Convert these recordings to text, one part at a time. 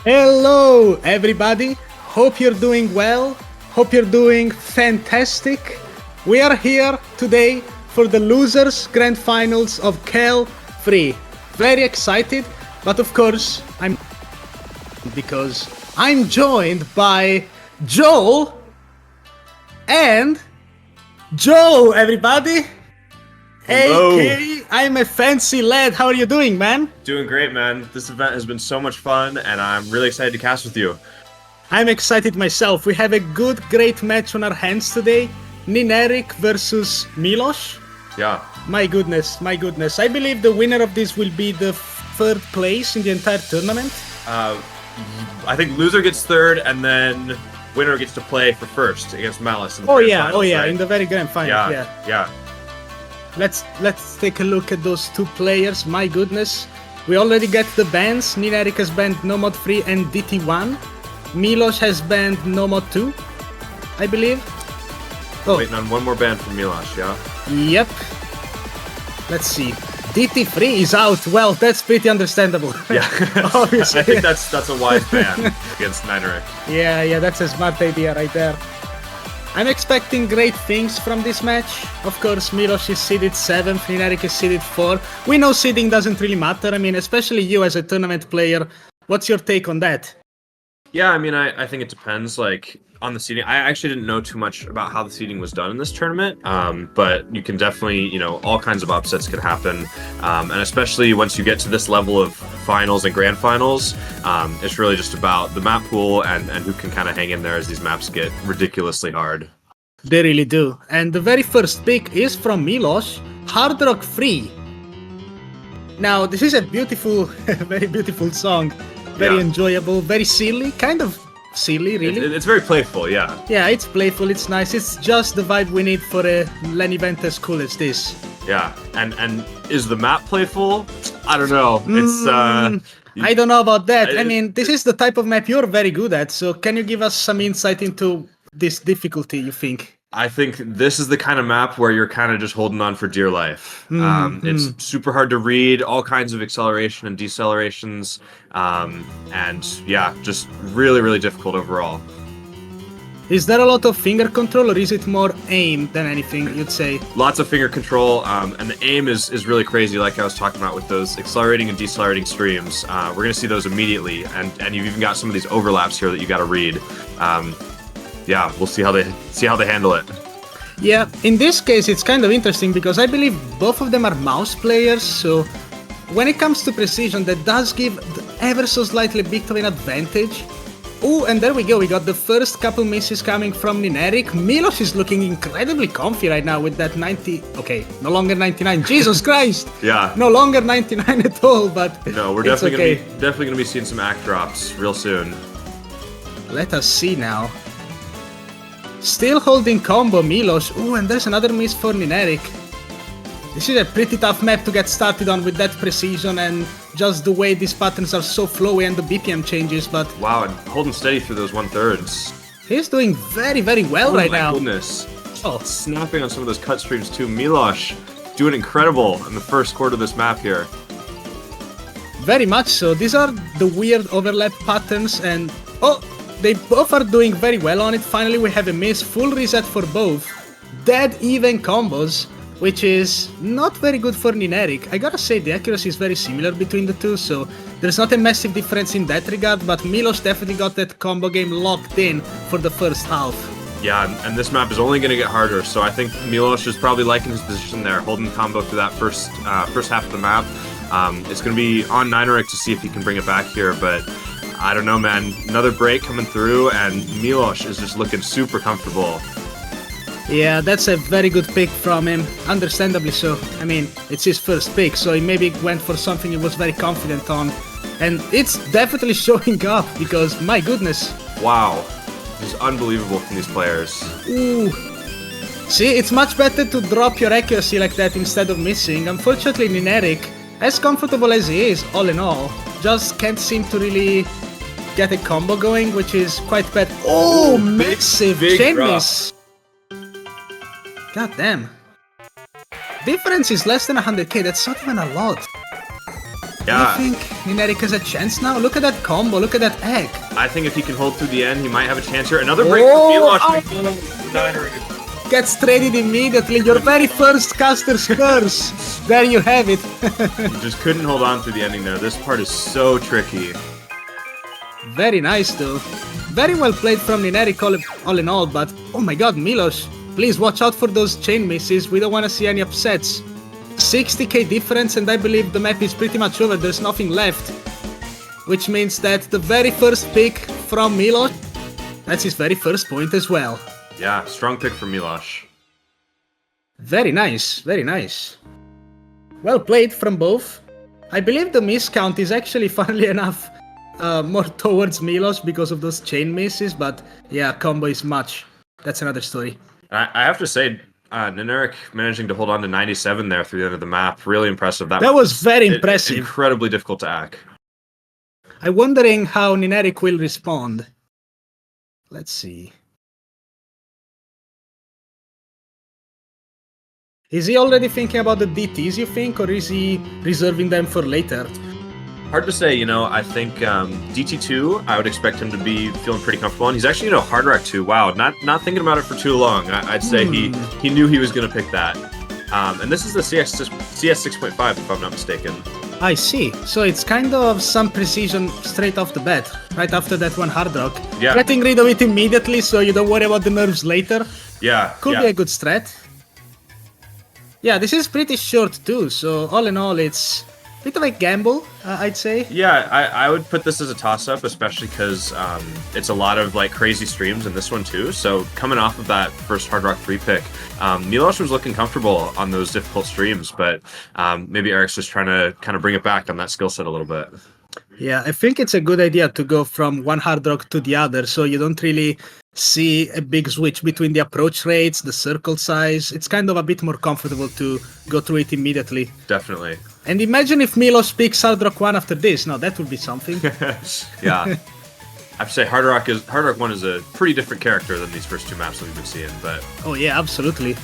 Hello, everybody. Hope you're doing well. Hope you're doing fantastic. We are here today for the losers grand finals of KEL3. Very excited, but of course, because I'm joined by Joel and Joe, everybody. Hello. Hey, I'm a fancy lad. How are you doing, man? Doing great, man. This event has been so much fun, and I'm really excited to cast with you. I'm excited myself. We have a great match on our hands today. NINERIK versus milosz. Yeah. My goodness. I believe the winner of this will be the third place in the entire tournament. I think loser gets third, and then winner gets to play for first against milosz. In the Oh grand yeah, finals, right? in the very grand final. Yeah. Let's take a look at those two players. My goodness. We already get the bans. NINERIK has banned No Mod 3 and DT1. milosz has banned No Mod 2, I believe. Oh. Waiting on one more ban from milosz, yeah? Yep. Let's see. DT3 is out. Well, that's pretty understandable. Yeah. Obviously. I think that's a wise ban against NINERIK. Yeah, that's a smart idea right there. I'm expecting great things from this match. Of course, milosz is seeded 7th, NINERIK is seeded 4. We know seeding doesn't really matter. I mean, especially you as a tournament player. What's your take on that? Yeah, I mean, I think it depends, like, on the seeding. I actually didn't know too much about how the seeding was done in this tournament, but you can definitely, all kinds of upsets could happen, and especially once you get to this level of finals and grand finals, it's really just about the map pool and who can kind of hang in there as these maps get ridiculously hard. They really do. And the very first pick is from milosz, Hard Rock Free. Now, this is a beautiful, very beautiful song. Very enjoyable, very silly, kind of silly, really. It's very playful, yeah. Yeah, it's playful, it's nice. It's just the vibe we need for a LAN event as cool as this. Yeah, and is the map playful? I don't know. It's I don't know about that. I mean, this is the type of map you're very good at, so can you give us some insight into this difficulty, you think? I think this is the kind of map where you're kind of just holding on for dear life. It's super hard to read, all kinds of acceleration and decelerations, and yeah, just really, really difficult overall. Is there a lot of finger control, or is it more aim than anything, you'd say? Lots of finger control, and the aim is really crazy, like I was talking about with those accelerating and decelerating streams. We're going to see those immediately, and you've even got some of these overlaps here that you got to read. Yeah, we'll see how they handle it. Yeah, in this case it's kind of interesting because I believe both of them are mouse players, so when it comes to precision that does give ever so slightly bit of an advantage. Oh, and there we go, we got the first couple misses coming from NINERIK. milosz is looking incredibly comfy right now with that 90... Okay, no longer 99, Jesus Christ! Yeah. No longer 99 at all, but no, we're definitely gonna be seeing some act drops real soon. Let us see now. Still holding combo milosz. Ooh, and there's another miss for NINERIK. This is a pretty tough map to get started on with that precision and just the way these patterns are so flowy and the BPM changes, but... Wow, and holding steady through those 1/3. He's doing very, very well right now. Oh my goodness. Oh. Snapping on some of those cut streams too. milosz doing incredible in the first quarter of this map here. Very much so. These are the weird overlap patterns and... Oh! They both are doing very well on it. Finally, we have a miss. Full reset for both. Dead even combos, which is not very good for NINERIK. I gotta say, the accuracy is very similar between the two, so there's not a massive difference in that regard, but milosz definitely got that combo game locked in for the first half. Yeah, and this map is only going to get harder, so I think milosz is probably liking his position there, holding combo through that first half of the map. It's going to be on NINERIK to see if he can bring it back here, but... I don't know, man. Another break coming through, and milosz is just looking super comfortable. Yeah, that's a very good pick from him. Understandably so. I mean, it's his first pick, so he maybe went for something he was very confident on. And it's definitely showing up, because, my goodness. Wow. This is unbelievable from these players. Ooh. See, it's much better to drop your accuracy like that instead of missing. Unfortunately, NINERIK, as comfortable as he is, all in all, just can't seem to really get a combo going, which is quite bad. Oh, massive chain miss. God damn. Difference is less than 100k, that's not even a lot. Yeah. I think NINERIK has a chance now. Look at that combo. Look at that egg. I think if he can hold through the end, he might have a chance here. Another break Oh, for Milosz. Gets traded immediately. Your very first caster's curse. There you have it. He just couldn't hold on through the ending there. This part is so tricky. Very nice, though. Very well played from NINERIK all in all, but oh my god, Milosz, please watch out for those chain misses. We don't want to see any upsets. 60k difference, and I believe the map is pretty much over. There's nothing left. Which means that the very first pick from Milosz, that's his very first point as well. Yeah, strong pick for Milosz. Very nice, very nice. Well played from both. I believe the miss count is actually, funnily enough, more towards Milosz because of those chain misses, but yeah, combo is much. That's another story. I have to say, NINERIK managing to hold on to 97 there through the end of the map, really impressive. That was very impressive. Incredibly difficult to hack. I'm wondering how NINERIK will respond. Let's see. Is he already thinking about the DTs, you think, or is he reserving them for later? Hard to say, I think DT2, I would expect him to be feeling pretty comfortable. And he's actually, Hard Rock 2. Wow, not thinking about it for too long. I'd say he knew he was going to pick that. And this is the CS 6.5, if I'm not mistaken. I see. So it's kind of some precision straight off the bat, right after that one Hard Rock. Yeah. Getting rid of it immediately so you don't worry about the nerves later. Yeah. Could be a good strat. Yeah, this is pretty short too, so all in all it's a bit of a gamble, I'd say. Yeah, I would put this as a toss-up, especially because it's a lot of crazy streams in this one too. So coming off of that first Hard Rock 3 pick, Milosz was looking comfortable on those difficult streams, but maybe Eric's just trying to kind of bring it back on that skill set a little bit. Yeah, I think it's a good idea to go from one Hard Rock to the other, so you don't really see a big switch between the approach rates, the circle size. It's kind of a bit more comfortable to go through it immediately. Definitely. And imagine if Milosz picks Hard Rock 1 after this. Now that would be something. Yeah. I have to say Hard Rock 1 is a pretty different character than these first two maps that we've been seeing, but oh yeah, absolutely.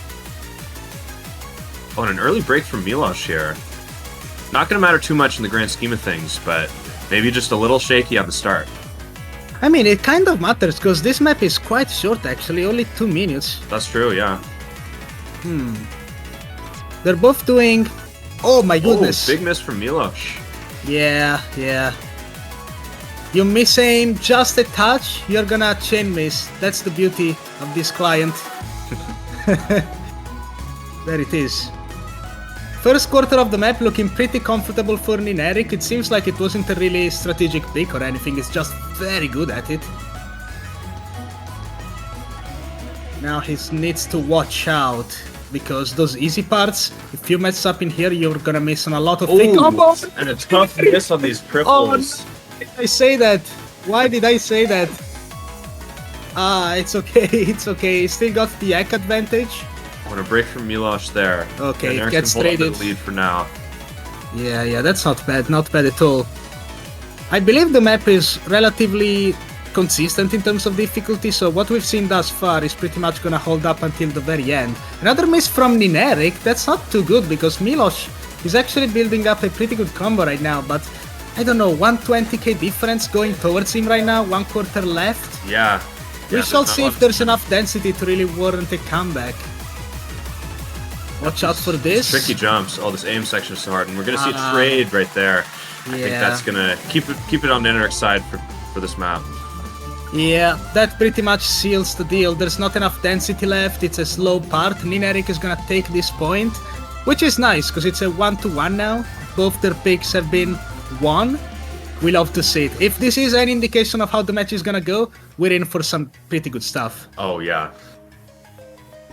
Oh, and an early break from Milosz here. Not gonna matter too much in the grand scheme of things, but maybe just a little shaky on the start. I mean, it kind of matters, because this map is quite short actually, only 2 minutes. That's true, yeah. They're both doing... Oh my goodness. Oh, big miss from Milosz. Yeah. You miss aim just a touch, you're gonna chain miss. That's the beauty of this client. There it is. First quarter of the map looking pretty comfortable for NINERIK. It seems like it wasn't a really strategic pick or anything, it's just very good at it. Now he needs to watch out, because those easy parts, if you mess up in here, you're gonna miss on a lot of things. And a tough miss on these cripples. Why did I say that? Why did I say that? It's okay, it's okay. Still got the egg advantage. Want a break from Milosz there. Okay, and it gets traded. The lead for now. Yeah, that's not bad at all. I believe the map is relatively consistent in terms of difficulty, so what we've seen thus far is pretty much gonna hold up until the very end. Another miss from NINERIK, that's not too good, because Milosz is actually building up a pretty good combo right now, but I don't know, 120k difference going towards him right now, 1 quarter left. Yeah. We shall see if there's enough density to really warrant a comeback. Watch out for this. Tricky jumps. Oh, this aim section is so hard, and we're gonna see a trade right there. I think that's gonna keep it on NINERIK's side for this map. Yeah, that pretty much seals the deal. There's not enough density left. It's a slow part. NINERIK is gonna take this point, which is nice because it's a 1-1 now. Both their picks have been won. We love to see it. If this is any indication of how the match is gonna go, we're in for some pretty good stuff. Oh yeah.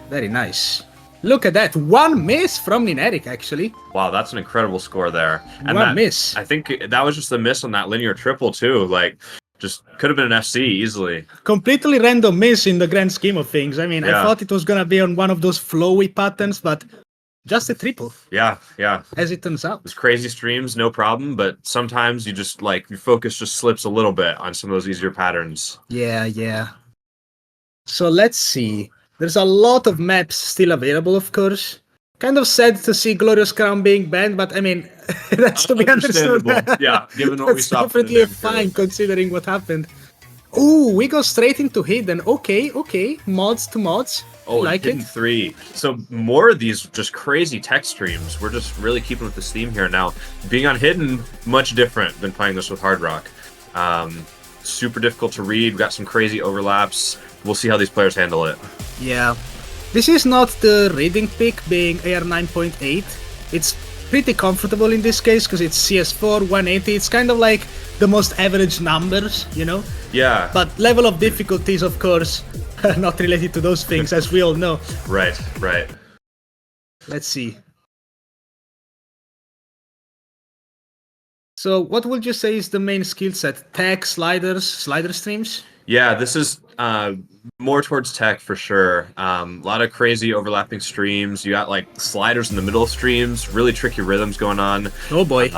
Very nice. Look at that, 1 miss from NINERIK actually. Wow, that's an incredible score there. And 1 miss. I think that was just a miss on that linear triple too. Just could have been an FC easily. Completely random miss in the grand scheme of things. I mean, I thought it was gonna be on one of those flowy patterns, but just a triple. Yeah. As it turns out. Those crazy streams, no problem, but sometimes you just your focus just slips a little bit on some of those easier patterns. Yeah. So let's see. There's a lot of maps still available, of course. Kind of sad to see Glorious Crown being banned, but I mean, that's to be understood. Understandable. Yeah, given what we That's saw from the definitely Ninerik fine earlier. considering what happened. Ooh, we go straight into Hidden. Okay. Mods to mods. Oh, Like Hidden it. 3. So more of these just crazy tech streams. We're just really keeping with this theme here now. Being on Hidden, much different than playing this with Hard Rock. Super difficult to read. We've got some crazy overlaps. We'll see how these players handle it. Yeah. This is not the reading pick being AR 9.8. It's pretty comfortable in this case because it's CS4, 180. It's kind of like the most average numbers, you know? Yeah. But level of difficulties, of course, not related to those things, as we all know. Right. Let's see. So what would you say is the main skill set? Tech, sliders, slider streams? Yeah, this is more towards tech for sure. A lot of crazy overlapping streams. You got like sliders in the middle of streams, really tricky rhythms going on. Oh boy.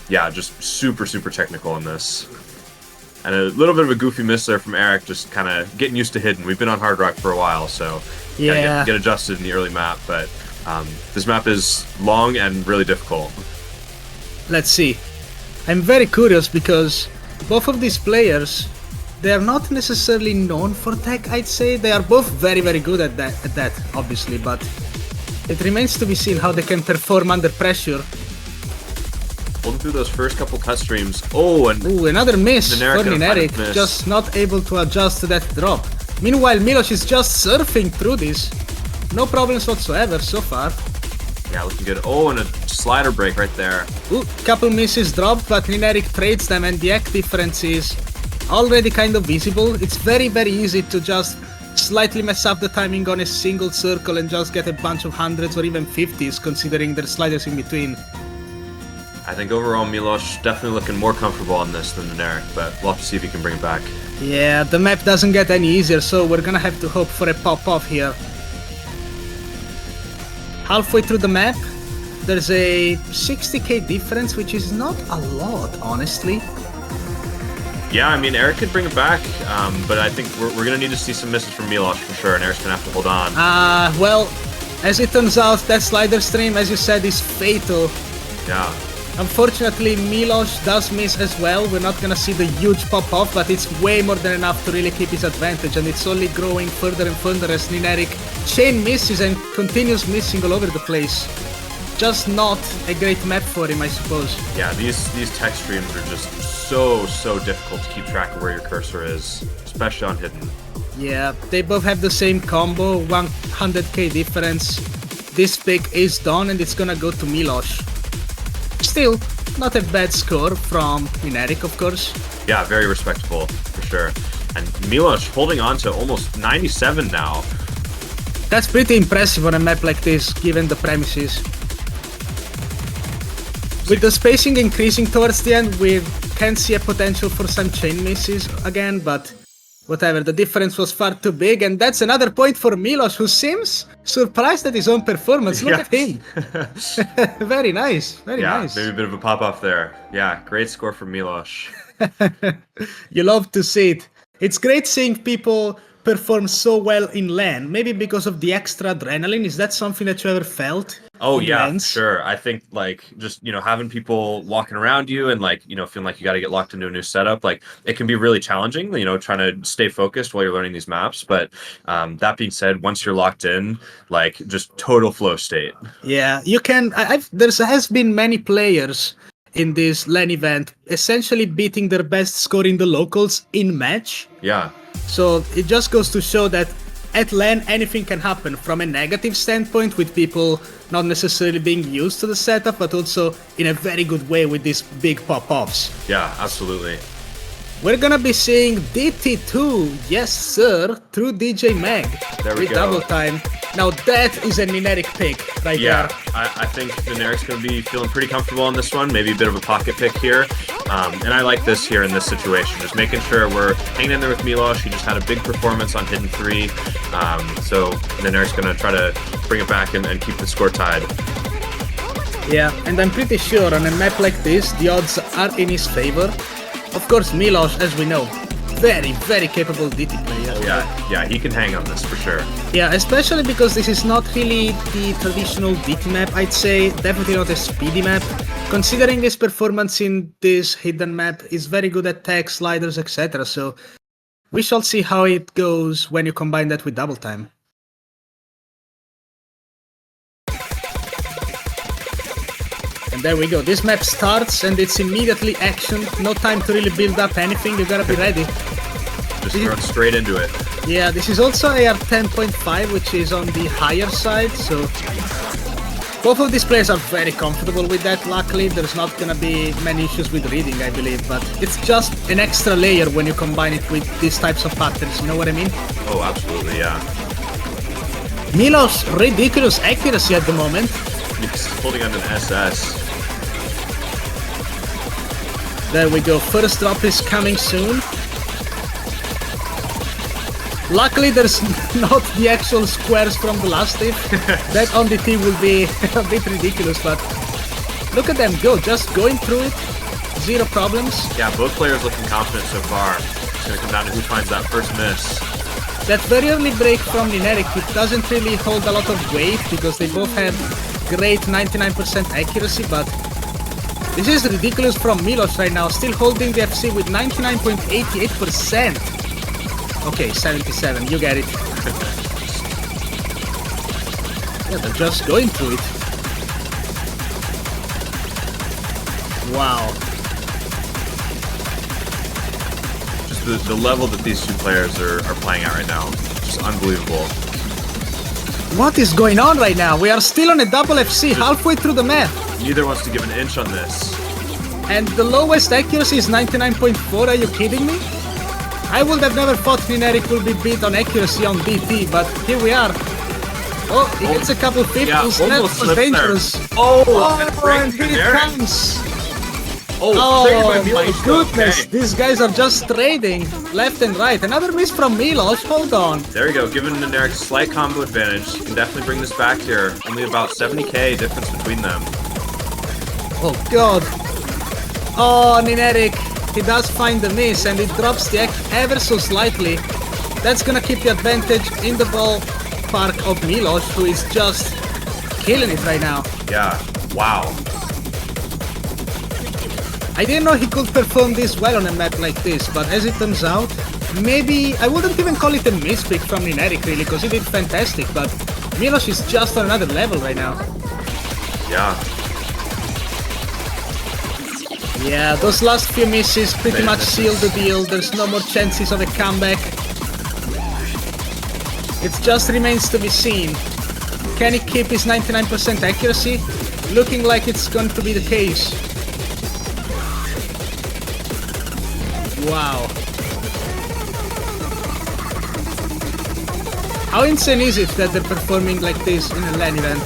Yeah, just super technical in this. And a little bit of a goofy miss there from NINERIK, just kind of getting used to Hidden. We've been on Hard Rock for a while, so yeah, get adjusted in the early map. But this map is long and really difficult. Let's see. I'm very curious because both of these players, they are not necessarily known for tech, I'd say. They are both very good at that, obviously, but it remains to be seen how they can perform under pressure. Holding through those first couple cut streams. Oh, and another miss for NINERIK, NINERIK, just not able to adjust to that drop. Meanwhile, milosz is just surfing through this. No problems whatsoever so far. Yeah, looking good. Oh, and a slider break right there. Ooh, couple misses dropped, but NINERIK trades them, and the act difference is already kind of visible. It's very easy to just slightly mess up the timing on a single circle and just get a bunch of hundreds or even 50s, considering there's sliders in between. I think overall milosz definitely looking more comfortable on this than NINERIK, but we'll have to see if he can bring it back. Yeah, the map doesn't get any easier, so we're gonna have to hope for a pop-off here. Halfway through the map, there's a 60k difference, which is not a lot, honestly. Yeah, I mean, NINERIK could bring it back, but I think we're going to need to see some misses from milosz for sure, and NINERIK's going to have to hold on. Well, as it turns out, that slider stream, as you said, is fatal. Yeah. Unfortunately, milosz does miss as well. We're not gonna see the huge pop-off, but it's way more than enough to really keep his advantage, and it's only growing further and further as NINERIK chain misses and continues missing all over the place. Just not a great map for him, I suppose. Yeah, these tech streams are just so difficult to keep track of where your cursor is, especially on Hidden. Yeah, they both have the same combo, 100k difference. This pick is done, and it's gonna go to milosz. Still, not a bad score from NINERIK, of course. Yeah, very respectable, for sure. And milosz holding on to almost 97 now. That's pretty impressive on a map like this, given the premises. With the spacing increasing towards the end, we can see a potential for some chain misses again, but whatever, the difference was far too big, and that's another point for milosz, who seems surprised at his own performance. Look at him. Very nice, very nice. Maybe a bit of a pop-off there. Yeah, great score from milosz. You love to see it. It's great seeing people perform so well in LAN, maybe because of the extra adrenaline. Is that something that you ever felt? Oh yeah, LANs? sure. I think like just, having people walking around you and like, feeling like you got to get locked into a new setup, like it can be really challenging, trying to stay focused while you're learning these maps. But that being said, once you're locked in, like just total flow state. Yeah, you can. There has been many players in this LAN event essentially beating their best score in the locals in match. Yeah. So it just goes to show that at LAN anything can happen from a negative standpoint, with people not necessarily being used to the setup, but also in a very good way with these big pop-offs. Yeah, absolutely. We're gonna be seeing DT2, yes sir, through DJ Meg. There we with go. double time. Now that is a NINERIK pick right Yeah, there. I think NINERIK's going to be feeling pretty comfortable on this one. Maybe a bit of a pocket pick here. And I like this here in this situation. Just making sure we're hanging in there with milosz. He just had a big performance on Hidden 3. So NINERIK's going to try to bring it back and keep the score tied. Yeah, and I'm pretty sure on a map like this, the odds are in his favor. Of course, milosz, as we know, very, very capable DT player. Yeah, he can hang on this for sure. Yeah, especially because this is not really the traditional DT map, I'd say. Definitely not a speedy map. Considering his performance in this hidden map is very good at tech, sliders, etc. So we shall see how it goes when you combine that with double time. And there we go. This map starts and it's immediately action. No time to really build up anything. You gotta be ready. Just throw straight into it. Yeah, this is also AR 10.5, which is on the higher side. So both of these players are very comfortable with that. Luckily, there's not gonna be many issues with reading, I believe. But it's just an extra layer when you combine it with these types of patterns. You know what I mean? Oh, absolutely, yeah. milosz, ridiculous accuracy at the moment. He's holding on an SS. There we go, first drop is coming soon. Luckily there's not the actual squares from the last hit. That on the team will be a bit ridiculous, but look at them go, just going through it, zero problems. Yeah, both players looking confident so far. It's gonna come down to who finds that first miss. That very early break from NINERIK, it doesn't really hold a lot of weight because they both had great 99% accuracy, but this is ridiculous from milosz right now, still holding the FC with 99.88%. Okay, 77, you get it. Yeah, they're just going through it. Wow. Just the level that these two players are playing at right now, just unbelievable. What is going on right now? We are still on a double FC, halfway through the map. Neither wants to give an inch on this. And the lowest accuracy is 99.4, are you kidding me? I would have never thought NINERIK will be beat on accuracy on DT, but here we are. Oh, he gets a couple 50s, yeah, that was dangerous. There. Oh, and here it comes. Oh my goodness, these guys are just trading left and right. Another miss from milosz, hold on. There we go, giving NINERIK a slight combo advantage. You can definitely bring this back here. Only about 70k difference between them. Oh god. Oh, NINERIK, he does find the miss and it drops the ever so slightly. That's gonna keep the advantage in the ballpark of milosz, who is just killing it right now. Yeah, wow. I didn't know he could perform this well on a map like this, but as it turns out, maybe I wouldn't even call it a mispick from NINERIK really, because he did fantastic, but milosz is just on another level right now. Yeah. Yeah, those last few misses pretty much sealed the deal. There's no more chances of a comeback. It just remains to be seen. Can he keep his 99% accuracy? Looking like it's going to be the case. Wow. How insane is it that they're performing like this in a LAN event?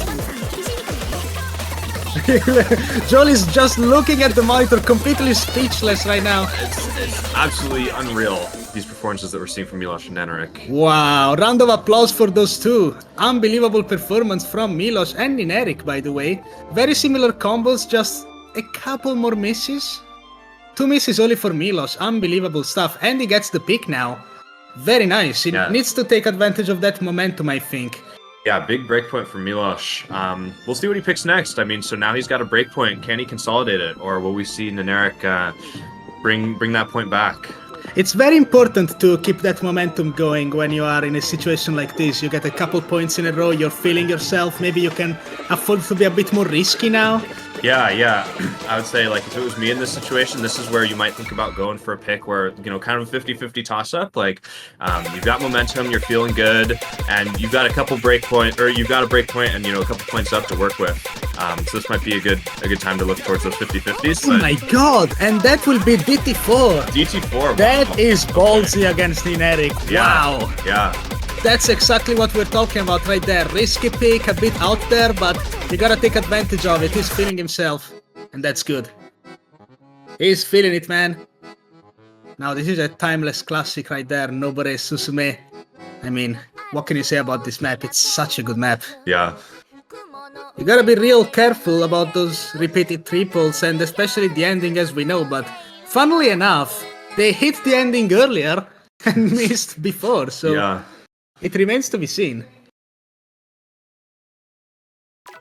Joel is just looking at the monitor, completely speechless right now. It's absolutely unreal, these performances that we're seeing from milosz and NINERIK. Wow, round of applause for those two. Unbelievable performance from milosz and NINERIK, by the way. Very similar combos, just a couple more misses. 2 misses only for milosz, unbelievable stuff. And he gets the pick now. Very nice, he needs to take advantage of that momentum, I think. Yeah, big breakpoint for milosz. We'll see what he picks next. I mean, so now he's got a breakpoint. Can he consolidate it? Or will we see NINERIK bring that point back? It's very important to keep that momentum going when you are in a situation like this. You get a couple points in a row, you're feeling yourself. Maybe you can afford to be a bit more risky now. Yeah. I would say, like, if it was me in this situation, this is where you might think about going for a pick where, you know, kind of a 50-50 toss-up. Like, you've got momentum, you're feeling good, and you've got a couple breakpoint, or you've got a breakpoint and, you know, a couple points up to work with. So this might be a good time to look towards those 50-50s. Oh my god, and that will be DT4. DT4. That is ballsy against NINERIK. Yeah. Wow. Yeah. That's exactly what we're talking about right there. Risky pick, a bit out there, but you gotta take advantage of it. He's feeling himself, and that's good. He's feeling it, man. Now, this is a timeless classic right there. Nobore Susume. I mean, what can you say about this map? It's such a good map. Yeah. You gotta be real careful about those repeated triples, and especially the ending, as we know, but funnily enough, they hit the ending earlier and missed before, so Yeah. it remains to be seen.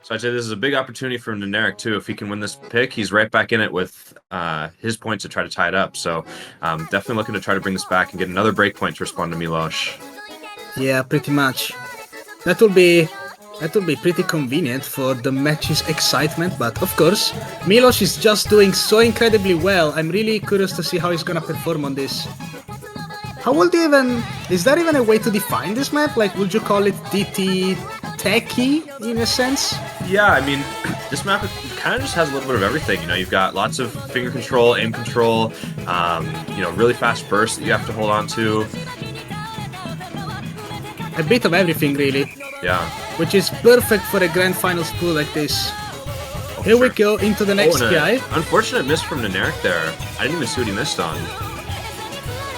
So I'd say this is a big opportunity for NINERIK too. If he can win this pick, he's right back in it with his points to try to tie it up. So definitely looking to try to bring this back and get another break point to respond to milosz. Yeah, pretty much. That will be pretty convenient for the match's excitement, but of course, milosz is just doing so incredibly well. I'm really curious to see how he's gonna perform on this. How would you even... Is there even a way to define this map? Like, would you call it DT techy in a sense? Yeah, I mean, this map kind of just has a little bit of everything. You know, you've got lots of finger control, aim control, you know, really fast bursts that you have to hold on to. A bit of everything, really. Yeah. Which is perfect for a grand finals pool like this. Here we go into the next guy. Unfortunate miss from NINERIK there. I didn't even see what he missed on.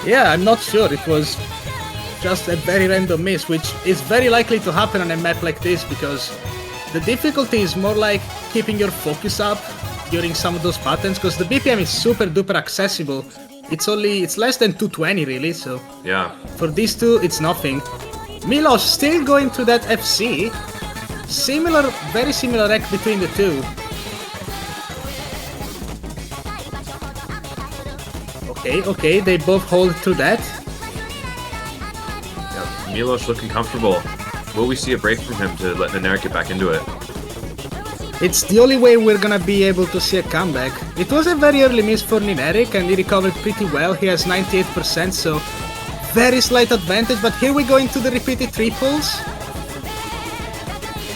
Yeah, I'm not sure. It was just a very random miss, which is very likely to happen on a map like this because the difficulty is more like keeping your focus up during some of those patterns because the BPM is super duper accessible. It's less than 220 really, so yeah. For these two, it's nothing. milosz still going through that FC. Very similar rec between the two. Okay, they both hold through that. Yeah, milosz looking comfortable. Will we see a break from him to let NINERIK get back into it? It's the only way we're gonna be able to see a comeback. It was a very early miss for NINERIK and he recovered pretty well. He has 98%, so very slight advantage, but here we go into the repeated triples.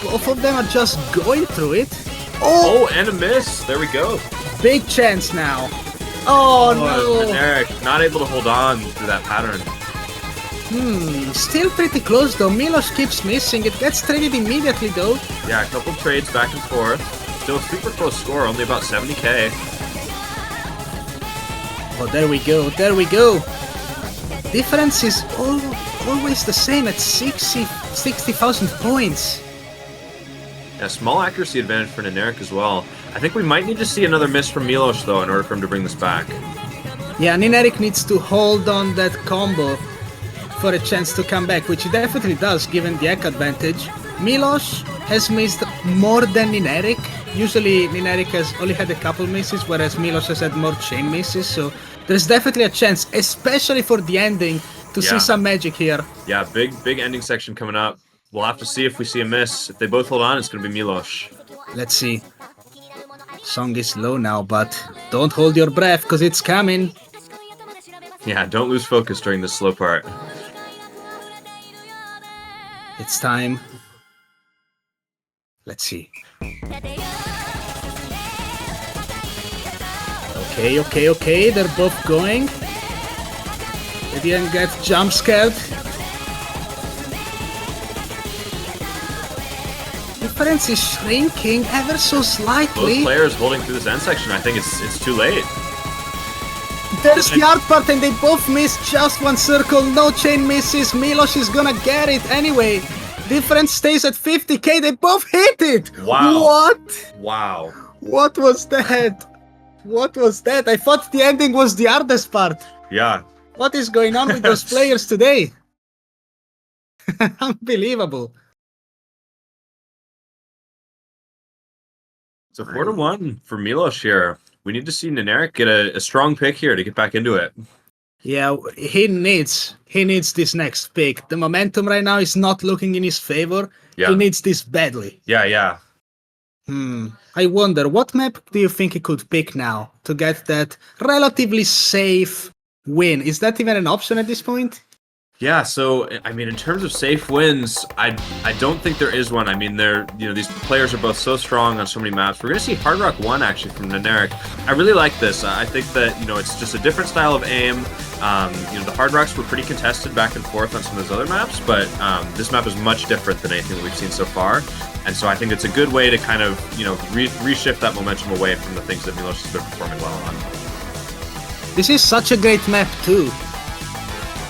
Both of them are just going through it. Oh, and a miss. There we go. Big chance now. Oh no! NINERIK not able to hold on through that pattern. Still pretty close though. milosz keeps missing. It gets traded immediately though. Yeah, a couple trades back and forth. Still a super close score, only about 70k. Oh, there we go. There we go. Difference is always the same at 60,000 points. Yeah, small accuracy advantage for NINERIK as well. I think we might need to see another miss from milosz though in order for him to bring this back. Yeah, NINERIK needs to hold on that combo for a chance to come back, which he definitely does given the egg advantage. milosz has missed more than NINERIK. Usually NINERIK has only had a couple misses, whereas milosz has had more chain misses, so there's definitely a chance, especially for the ending, to see some magic here. Yeah, big ending section coming up. We'll have to see if we see a miss. If they both hold on, it's going to be milosz. Let's see. Song is low now, but don't hold your breath, because it's coming. Yeah, don't lose focus during this slow part. It's time. Let's see. Okay, they're both going. They didn't get jump scared. Difference is shrinking ever so slightly. Both players holding through this end section, I think it's too late. There's the art part and they both missed just one circle, no chain misses. milosz is gonna get it anyway. Difference stays at 50k, they both hit it! Wow. What? Wow. What was that? What was that? I thought the ending was the hardest part. Yeah. What is going on with those players today? Unbelievable. So 4-1 for milosz here. We need to see NINERIK get a strong pick here to get back into it. Yeah, he needs this next pick. The momentum right now is not looking in his favor. Yeah. He needs this badly. Yeah. I wonder, what map do you think he could pick now to get that relatively safe win? Is that even an option at this point? Yeah, so I mean, in terms of safe wins, I don't think there is one. I mean, these players are both so strong on so many maps. We're gonna see Hard Rock 1 actually from NINERIK. I really like this. I think that it's just a different style of aim. The Hard Rocks were pretty contested back and forth on some of those other maps, but this map is much different than anything that we've seen so far. And so I think it's a good way to kind of reshift that momentum away from the things that milosz has been performing well on. This is such a great map too.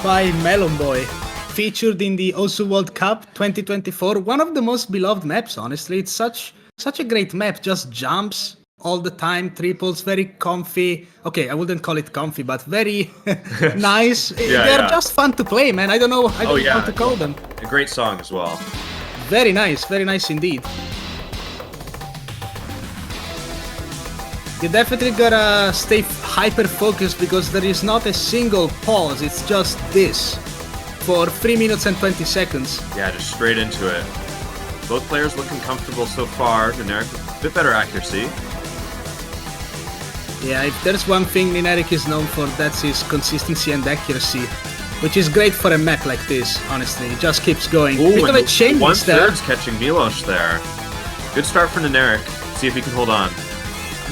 By Melon Boy, featured in the Osu World Cup 2024, one of the most beloved maps, honestly. It's such a great map, just jumps, all the time. Triples, very comfy. Okay, I wouldn't call it comfy, but very nice. They're just fun to play, man. I don't know how to call them. A great song as well. Very nice indeed. You definitely gotta stay hyper focused because there is not a single pause, it's just this for 3 minutes and 20 seconds. Yeah, just straight into it. Both players looking comfortable so far. NINERIK a bit better accuracy. Yeah, if there's one thing NINERIK is known for, that's his consistency and accuracy, which is great for a map like this, honestly. It just keeps going. Ooh, bit of a chain miss there. 1/3's catching milosz there. Good start for NINERIK. See if he can hold on.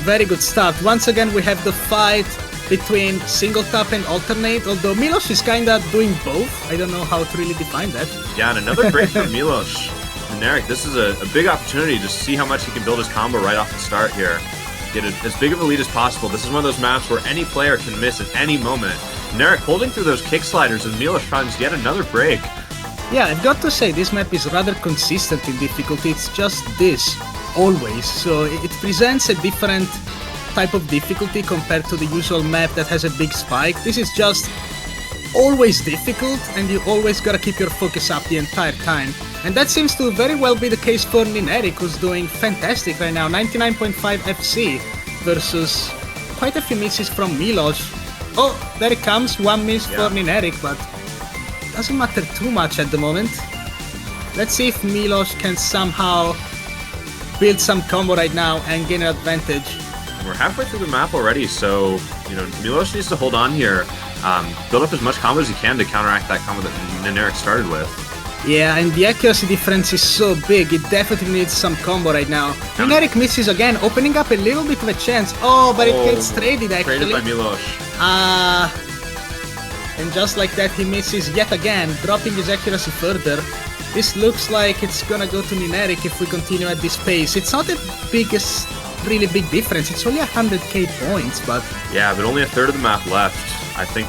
Very good start. Once again, we have the fight between single tap and alternate, although milosz is kinda doing both. I don't know how to really define that. Yeah, and another break from milosz. NINERIK, this is a big opportunity to see how much he can build his combo right off the start here. Get as big of a lead as possible. This is one of those maps where any player can miss at any moment. NINERIK holding through those kick sliders, and milosz finds yet another break. Yeah, I've got to say, this map is rather consistent in difficulty. It's just this, always. So it presents a different type of difficulty compared to the usual map that has a big spike. This is just always difficult, and you always gotta keep your focus up the entire time. And that seems to very well be the case for NINERIK, who's doing fantastic right now. 99.5 FC versus quite a few misses from milosz. Oh, there it comes, one miss for NINERIK, but doesn't matter too much at the moment. Let's see if milosz can somehow build some combo right now and gain an advantage. We're halfway through the map already, so milosz needs to hold on here. Build up as much combo as he can to counteract that combo that NINERIK started with. Yeah, and the accuracy difference is so big, it definitely needs some combo right now. NINERIK misses again, opening up a little bit of a chance. Oh, but it gets traded actually. Traded by milosz. And just like that, he misses yet again, dropping his accuracy further. This looks like it's gonna go to NINERIK if we continue at this pace. It's not the biggest, really big difference. It's only 100k points, but... Yeah, but only a third of the map left. I think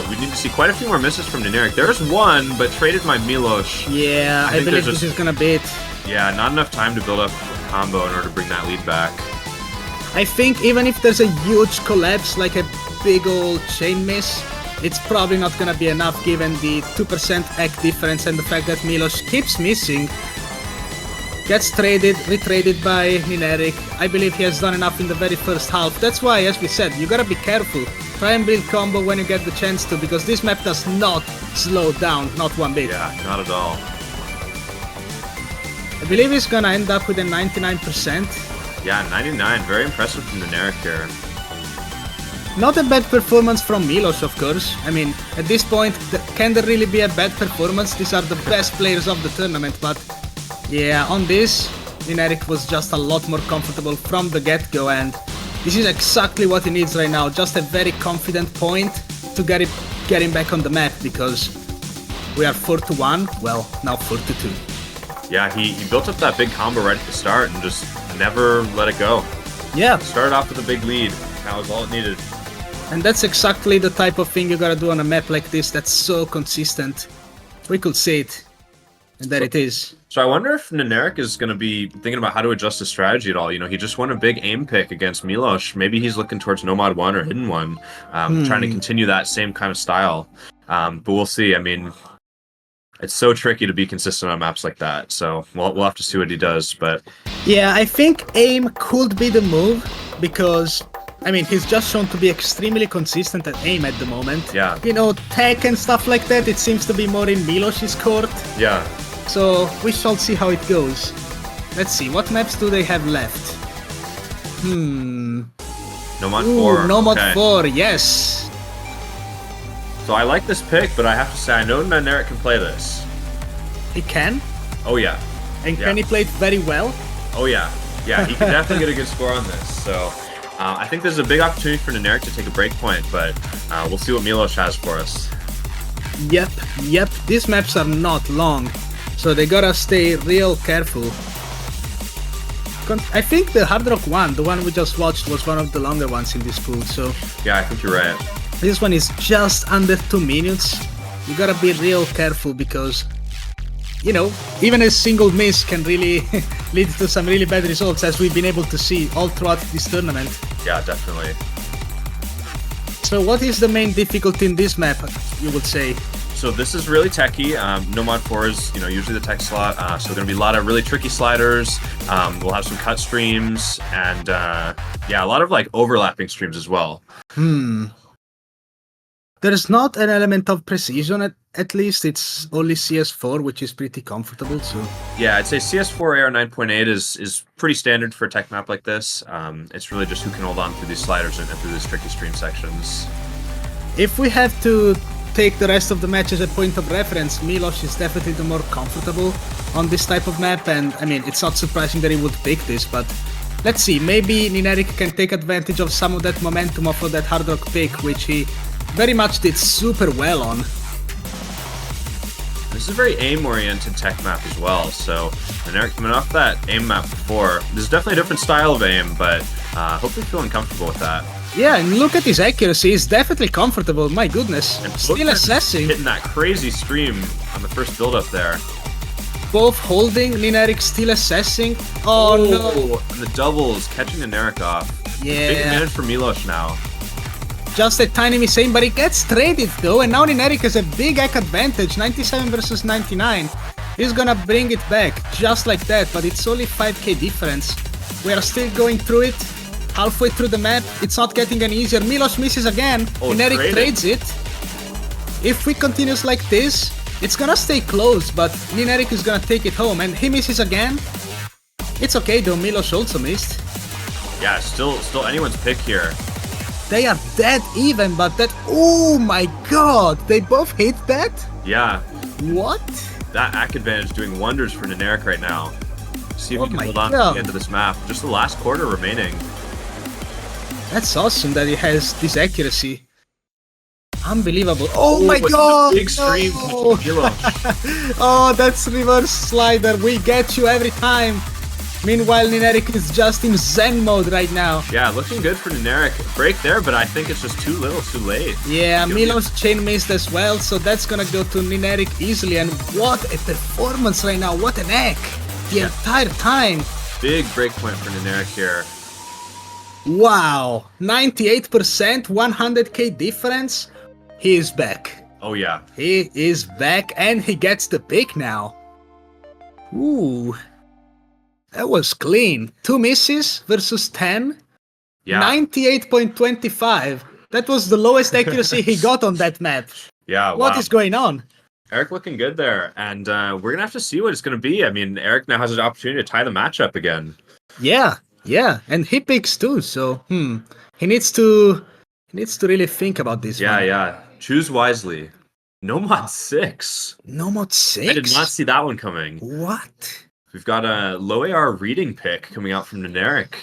we need to see quite a few more misses from NINERIK. There's one, but traded by milosz. Yeah, I believe this is gonna be it. Yeah, not enough time to build up a combo in order to bring that lead back. I think even if there's a huge collapse, like a big old chain miss, it's probably not gonna be enough given the 2% AC difference and the fact that milosz keeps missing. Gets traded, retraded by NINERIK. I believe he has done enough in the very first half. That's why, as we said, you gotta be careful. Try and build combo when you get the chance to, because this map does not slow down, not one bit. Yeah, not at all. I believe he's gonna end up with a 99%. Yeah, 99. Very impressive from NINERIK here. Not a bad performance from milosz, of course. I mean, at this point, can there really be a bad performance? These are the best players of the tournament, but yeah, on this, NINERIK was just a lot more comfortable from the get-go, and this is exactly what he needs right now. Just a very confident point to get him back on the map, because we are 4-1, well, now 4-2. Yeah, he built up that big combo right at the start and just never let it go. Yeah. Started off with a big lead. That was all it needed. And that's exactly the type of thing you gotta do on a map like this that's so consistent. We could see it. And there it is. So I wonder if NINERIK is going to be thinking about how to adjust his strategy at all. He just won a big aim pick against milosz. Maybe he's looking towards Nomad 1 or Hidden 1, trying to continue that same kind of style. But we'll see. I mean, it's so tricky to be consistent on maps like that. So we'll have to see what he does. But yeah, I think aim could be the move, because I mean, he's just shown to be extremely consistent at aim at the moment. Yeah. Tech and stuff like that, it seems to be more in milosz's court. Yeah. So we shall see how it goes. Let's see, what maps do they have left? Nomad 4. Nomad 4, yes. So I like this pick, but I have to say, I know NINERIK can play this. He can? Oh, yeah. And can he play it very well? Oh, yeah. Yeah, he can definitely get a good score on this. So I think there's a big opportunity for NINERIK to take a break point, but we'll see what milosz has for us. Yep. These maps are not long, so they gotta stay real careful. I think the Hard Rock one, the one we just watched, was one of the longer ones in this pool, so... Yeah, I think you're right. This one is just under 2 minutes. You gotta be real careful because, even a single miss can really lead to some really bad results, as we've been able to see all throughout this tournament. Yeah, definitely. So what is the main difficulty in this map, you would say? So this is really techy. No mod 4 is, usually the tech slot. So going to be a lot of really tricky sliders. We'll have some cut streams and yeah, a lot of like overlapping streams as well. There's not an element of precision, at least. It's only CS4, which is pretty comfortable. So yeah, I'd say CS4 AR 9.8 is pretty standard for a tech map like this. It's really just who can hold on through these sliders and through these tricky stream sections. If we have to take the rest of the match as a point of reference, milosz is definitely the more comfortable on this type of map, and I mean, it's not surprising that he would pick this, but let's see, maybe NINERIK can take advantage of some of that momentum of that hard rock pick, which he very much did super well on. This is a very aim-oriented tech map as well, so NINERIK coming off that aim map before, this is definitely a different style of aim, but hopefully feeling comfortable with that. Yeah, and look at his accuracy, he's definitely comfortable, my goodness. And still assessing. Hitting that crazy stream on the first build-up there. Both holding, NINERIK still assessing. Oh no! And the doubles, catching NINERIK off. Yeah. Big advantage for milosz now. Just a tiny mistake, but he gets traded though, and now NINERIK has a big hack advantage, 97 versus 99. He's gonna bring it back, just like that, but it's only 5k difference. We are still going through it. Halfway through the map, it's not getting any easier. milosz misses again. NINERIK trades it. If we continue like this, it's gonna stay close, but NINERIK is gonna take it home, and he misses again. It's okay though, milosz also missed. Yeah, still anyone's pick here. They are dead even, but that... Oh my god! They both hit that? Yeah. What? That hack advantage doing wonders for NINERIK right now. See if he can hold on to the end of this map. Just the last quarter remaining. That's awesome that he has this accuracy. Unbelievable. Oh my god! Big stream no. Oh, that's reverse slider. We get you every time. Meanwhile, NINERIK is just in Zen mode right now. Yeah, looking good for NINERIK. Break there, but I think it's just too little, too late. Yeah, milosz chain missed as well, so that's gonna go to NINERIK easily. And what a performance right now. What an egg. The entire time. Big breakpoint for NINERIK here. Wow, 98%, 100k difference. He is back. Oh yeah. He is back and he gets the pick now. Ooh. That was clean. 2 misses versus 10. Yeah. 98.25. That was the lowest accuracy he got on that map. Yeah, What is going on? Eric looking good there. And we're going to have to see what it's going to be. I mean, Eric now has an opportunity to tie the matchup again. Yeah. And he picks too, so he needs to really think about this. Yeah. Choose wisely. No mod 6. No mod 6? I did not see that one coming. What? We've got a low AR reading pick coming out from NINERIK.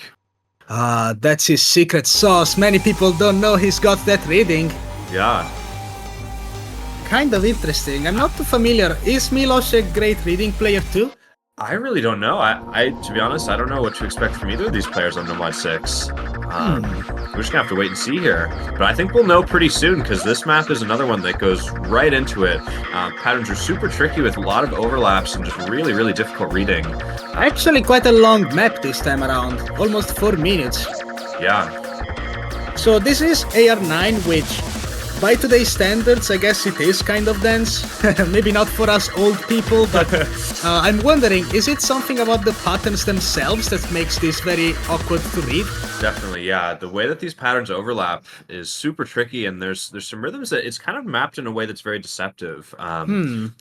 That's his secret sauce. Many people don't know he's got that reading. Yeah. Kind of interesting. I'm not too familiar. Is milosz a great reading player too? I really don't know. I to be honest, I don't know what to expect from either of these players on No Mod 6. We're just gonna have to wait and see here. But I think we'll know pretty soon, because this map is another one that goes right into it. Patterns are super tricky with a lot of overlaps and just really, really difficult reading. Actually quite a long map this time around. Almost 4 minutes. Yeah. So this is AR9, which by today's standards, I guess it is kind of dense. Maybe not for us old people, but I'm wondering, is it something about the patterns themselves that makes this very awkward to read? Definitely, yeah. The way that these patterns overlap is super tricky, and there's some rhythms that it's kind of mapped in a way that's very deceptive. You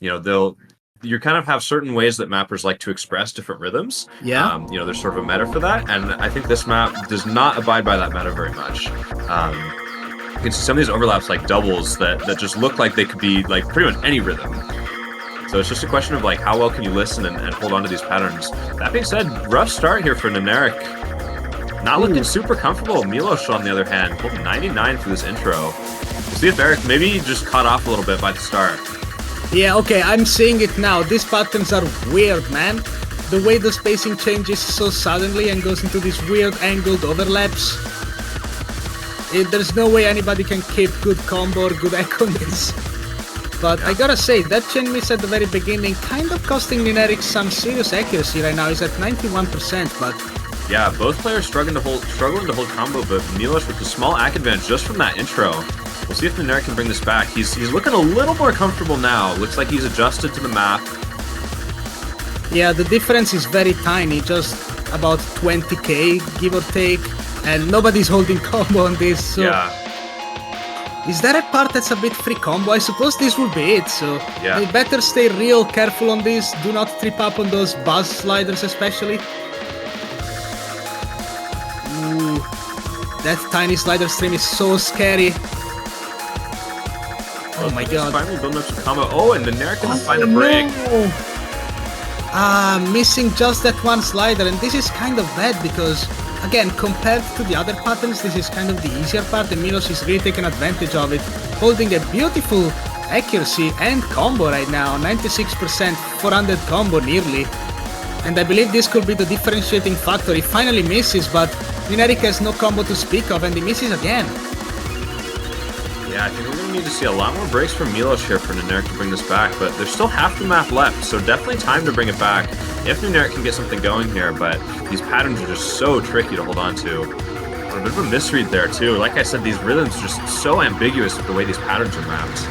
kind of have certain ways that mappers like to express different rhythms. Yeah. There's sort of a meta for that, and I think this map does not abide by that meta very much. You can see some of these overlaps like doubles that just look like they could be like pretty much any rhythm. So it's just a question of like how well can you listen and hold on to these patterns. That being said, rough start here for NINERIK. Not looking super comfortable. milosz, on the other hand, holding 99 through this intro. We'll see if Eric maybe just caught off a little bit by the start. Yeah, okay, I'm seeing it now. These patterns are weird, man. The way the spacing changes so suddenly and goes into these weird angled overlaps. There's no way anybody can keep good combo or good echo on this. But I gotta say, that chain miss at the very beginning kind of costing NINERIK some serious accuracy right now. He's at 91%, but... Yeah, both players struggling to hold combo, but milosz with the small ACK advantage just from that intro. We'll see if NINERIK can bring this back. He's looking a little more comfortable now. Looks like he's adjusted to the map. Yeah, the difference is very tiny, just about 20k, give or take, and nobody's holding combo on this, so... Yeah. Is there a part that's a bit free combo? I suppose this will be it, so yeah. they better stay real careful on this. Do not trip up on those buzz sliders especially. Ooh, that tiny slider stream is so scary. Oh my god. Finally building up some combo. Oh, and NINERIK can find a break. No. Missing just that one slider, and this is kind of bad because, again, compared to the other patterns, this is kind of the easier part, and milosz is really taking advantage of it, holding a beautiful accuracy and combo right now, 96%, 400 combo nearly. And I believe this could be the differentiating factor. He finally misses, but NINERIK has no combo to speak of, and he misses again. Yeah, I think we're going to need to see a lot more breaks from milosz here for NINERIK to bring this back, but there's still half the map left, so definitely time to bring it back if NINERIK can get something going here, but these patterns are just so tricky to hold on to. A bit of a misread there, too. Like I said, these rhythms are just so ambiguous with the way these patterns are mapped.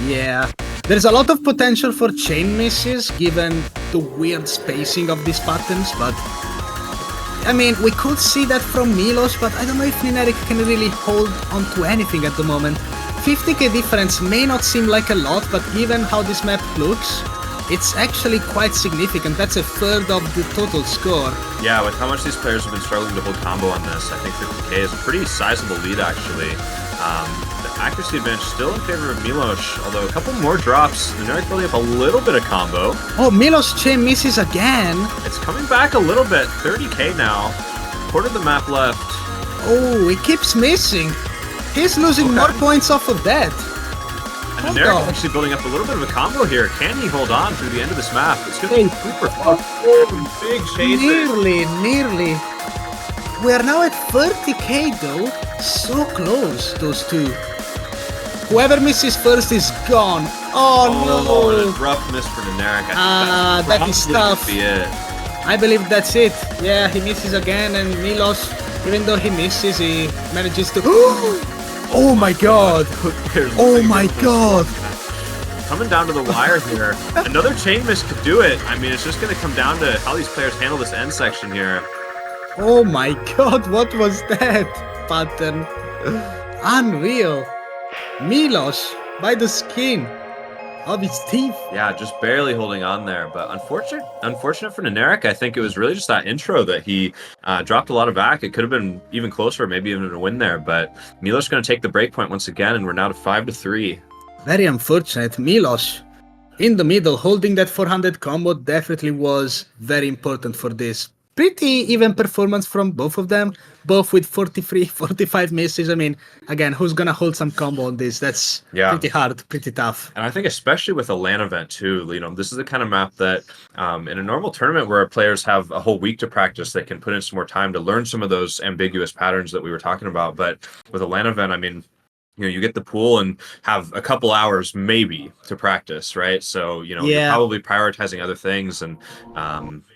Yeah, there's a lot of potential for chain misses given the weird spacing of these patterns, but I mean, we could see that from milosz, but I don't know if NINERIK can really hold on to anything at the moment. 50k difference may not seem like a lot, but given how this map looks, it's actually quite significant. That's a third of the total score. Yeah, with how much these players have been struggling to hold combo on this, I think 50k is a pretty sizable lead, actually. The accuracy advantage still in favor of milosz, although a couple more drops, NINERIK building up a little bit of combo. Oh, milosz chain misses again. It's coming back a little bit, 30k now. Quarter of the map left. Oh, he keeps missing. He's losing more points off of that. And NINERIK actually building up a little bit of a combo here. Can he hold on through the end of this map? It's going to be super close. Big chases. Nearly. We are now at 30k though. So close, those two. Whoever misses first is gone. Oh no! And a rough miss for NINERIK. That is tough. Be it. I believe that's it. Yeah, he misses again, and milosz, even though he misses, he manages to... Oh my god! Oh my god! Coming down to the wire here. Another chain miss could do it. I mean, it's just going to come down to how these players handle this end section here. Oh my god, what was that pattern? Unreal. milosz by the skin of his teeth. Yeah, just barely holding on there, but unfortunate for NINERIK. I think it was really just that intro that he dropped a lot of back. It could have been even closer, maybe even a win there, but milosz going to take the break point once again, and we're now to 5-3. Very unfortunate. milosz in the middle, holding that 400 combo definitely was very important for this. Pretty even performance from both of them, both with 43, 45 misses. I mean, again, who's gonna hold some combo on this? That's pretty hard, pretty tough. And I think especially with a LAN event too, this is the kind of map that in a normal tournament where players have a whole week to practice, they can put in some more time to learn some of those ambiguous patterns that we were talking about. But with a LAN event, I mean, you get the pool and have a couple hours maybe to practice, right? So, you're probably prioritizing other things, and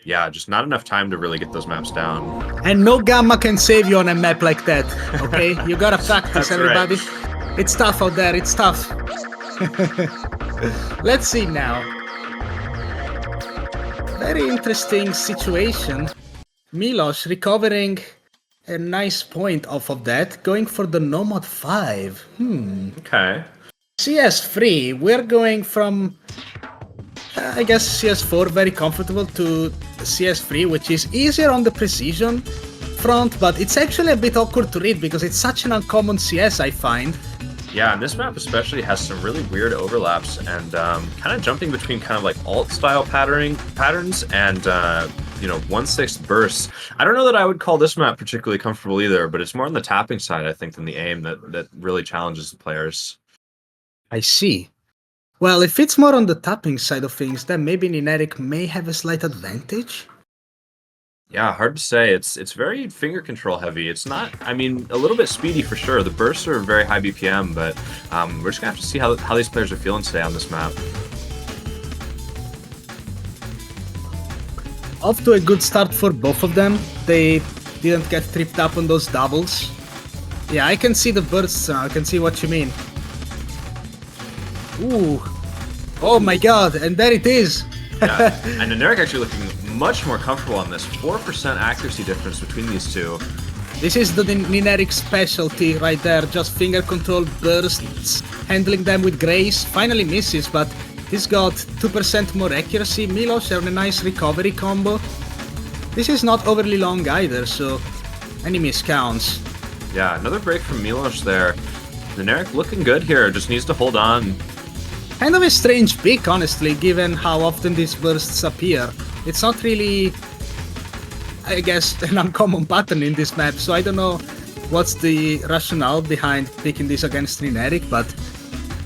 just not enough time to really get those maps down. And no gamma can save you on a map like that, okay? You gotta practice, everybody. Right. It's tough out there, it's tough. Let's see now. Very interesting situation. milosz recovering a nice point off of that, going for the no mod 5. Okay. CS3, we're going from, I guess, CS4 very comfortable to CS3, which is easier on the precision front, but it's actually a bit awkward to read because it's such an uncommon CS, I find. Yeah, and this map especially has some really weird overlaps and kind of jumping between kind of like alt-style patterns and 1/6 bursts. I don't know that I would call this map particularly comfortable either, but it's more on the tapping side, I think, than the aim that really challenges the players. I see. Well, if it's more on the tapping side of things, then maybe NINERIK may have a slight advantage. Yeah, hard to say. It's very finger control heavy. It's not, I mean, a little bit speedy for sure. The bursts are very high BPM, but we're just gonna have to see how these players are feeling today on this map. Off to a good start for both of them. They didn't get tripped up on those doubles. Yeah, I can see the bursts now. I can see what you mean. Ooh. Oh my god, and there it is. Yeah, and NINERIK actually looking much more comfortable on this. 4% accuracy difference between these two. This is the NINERIK specialty right there. Just finger control bursts, handling them with grace. Finally misses, but he's got 2% more accuracy. milosz on a nice recovery combo. This is not overly long either, so any miss counts. Yeah, another break from milosz there. NINERIK looking good here, just needs to hold on. Kind of a strange pick, honestly, given how often these bursts appear. It's not really, I guess, an uncommon pattern in this map, so I don't know what's the rationale behind picking this against NINERIK, but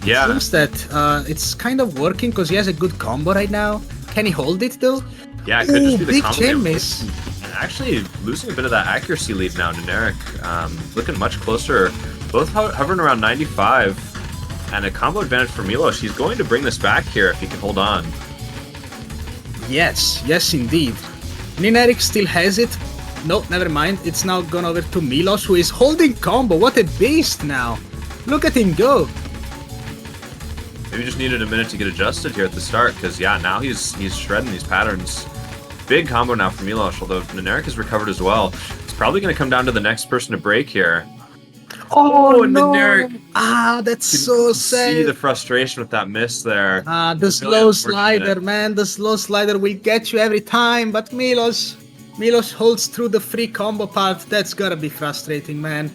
Yeah, it seems that it's kind of working because he has a good combo right now. Can he hold it though? yeah, it could just be the big combo chain game. miss. And actually losing a bit of that accuracy lead now, NINERIK. Looking much closer. Both hovering around 95. And a combo advantage for milosz. He's going to bring this back here if he can hold on. Yes, yes indeed. NINERIK still has it. No, never mind. It's now gone over to milosz, who is holding combo. What a beast now. Look at him go. Maybe just needed a minute to get adjusted here at the start, because yeah, now he's shredding these patterns. Big combo now for milosz, although NINERIK has recovered as well. It's probably going to come down to the next person to break here. Oh, no. NINERIK. Ah, that's so sad. See the frustration with that miss there. The slow slider, man. The slow slider will get you every time, but milosz holds through the free combo part. That's gotta be frustrating, man.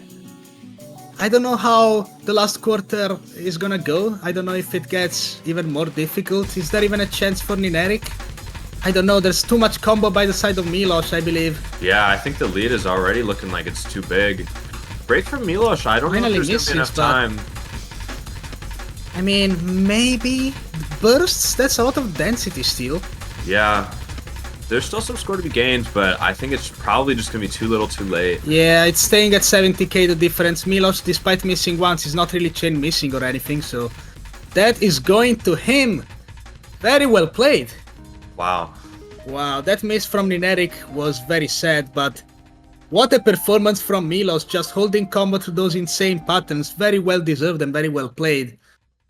I don't know how the last quarter is gonna go. I don't know if it gets even more difficult. Is there even a chance for NINERIK? I don't know. There's too much combo by the side of milosz, I believe. Yeah, I think the lead is already looking like it's too big. Break from milosz. I don't know if there's going to be enough time. I mean, maybe bursts. That's a lot of density still. Yeah, there's still some score to be gained, but I think it's probably just going to be too little too late. Yeah, it's staying at 70k the difference. milosz, despite missing once, is not really chain missing or anything, so that is going to him. Very well played. Wow. Wow, that miss from NINERIK was very sad, but what a performance from milosz, just holding combo to those insane patterns. Very well deserved and very well played.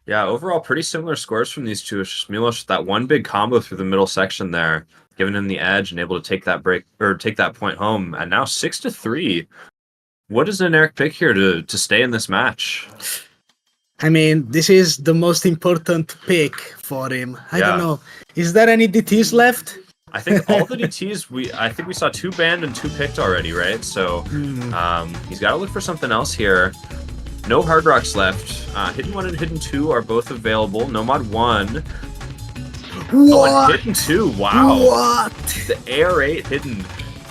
Yeah, overall pretty similar scores from these two. It's just milosz, that one big combo through the middle section there, giving him the edge and able to take that break or take that point home. And now 6-3. What does NINERIK pick here to stay in this match? I mean, this is the most important pick for him. I don't know. Is there any DTs left? I think all the DTs, I think we saw 2 banned and 2 picked already, right? So he's got to look for something else here. No hard rocks left. Hidden 1 and Hidden 2 are both available. Nomad 1. What? Oh, and Hidden 2, wow. What? The AR8 Hidden.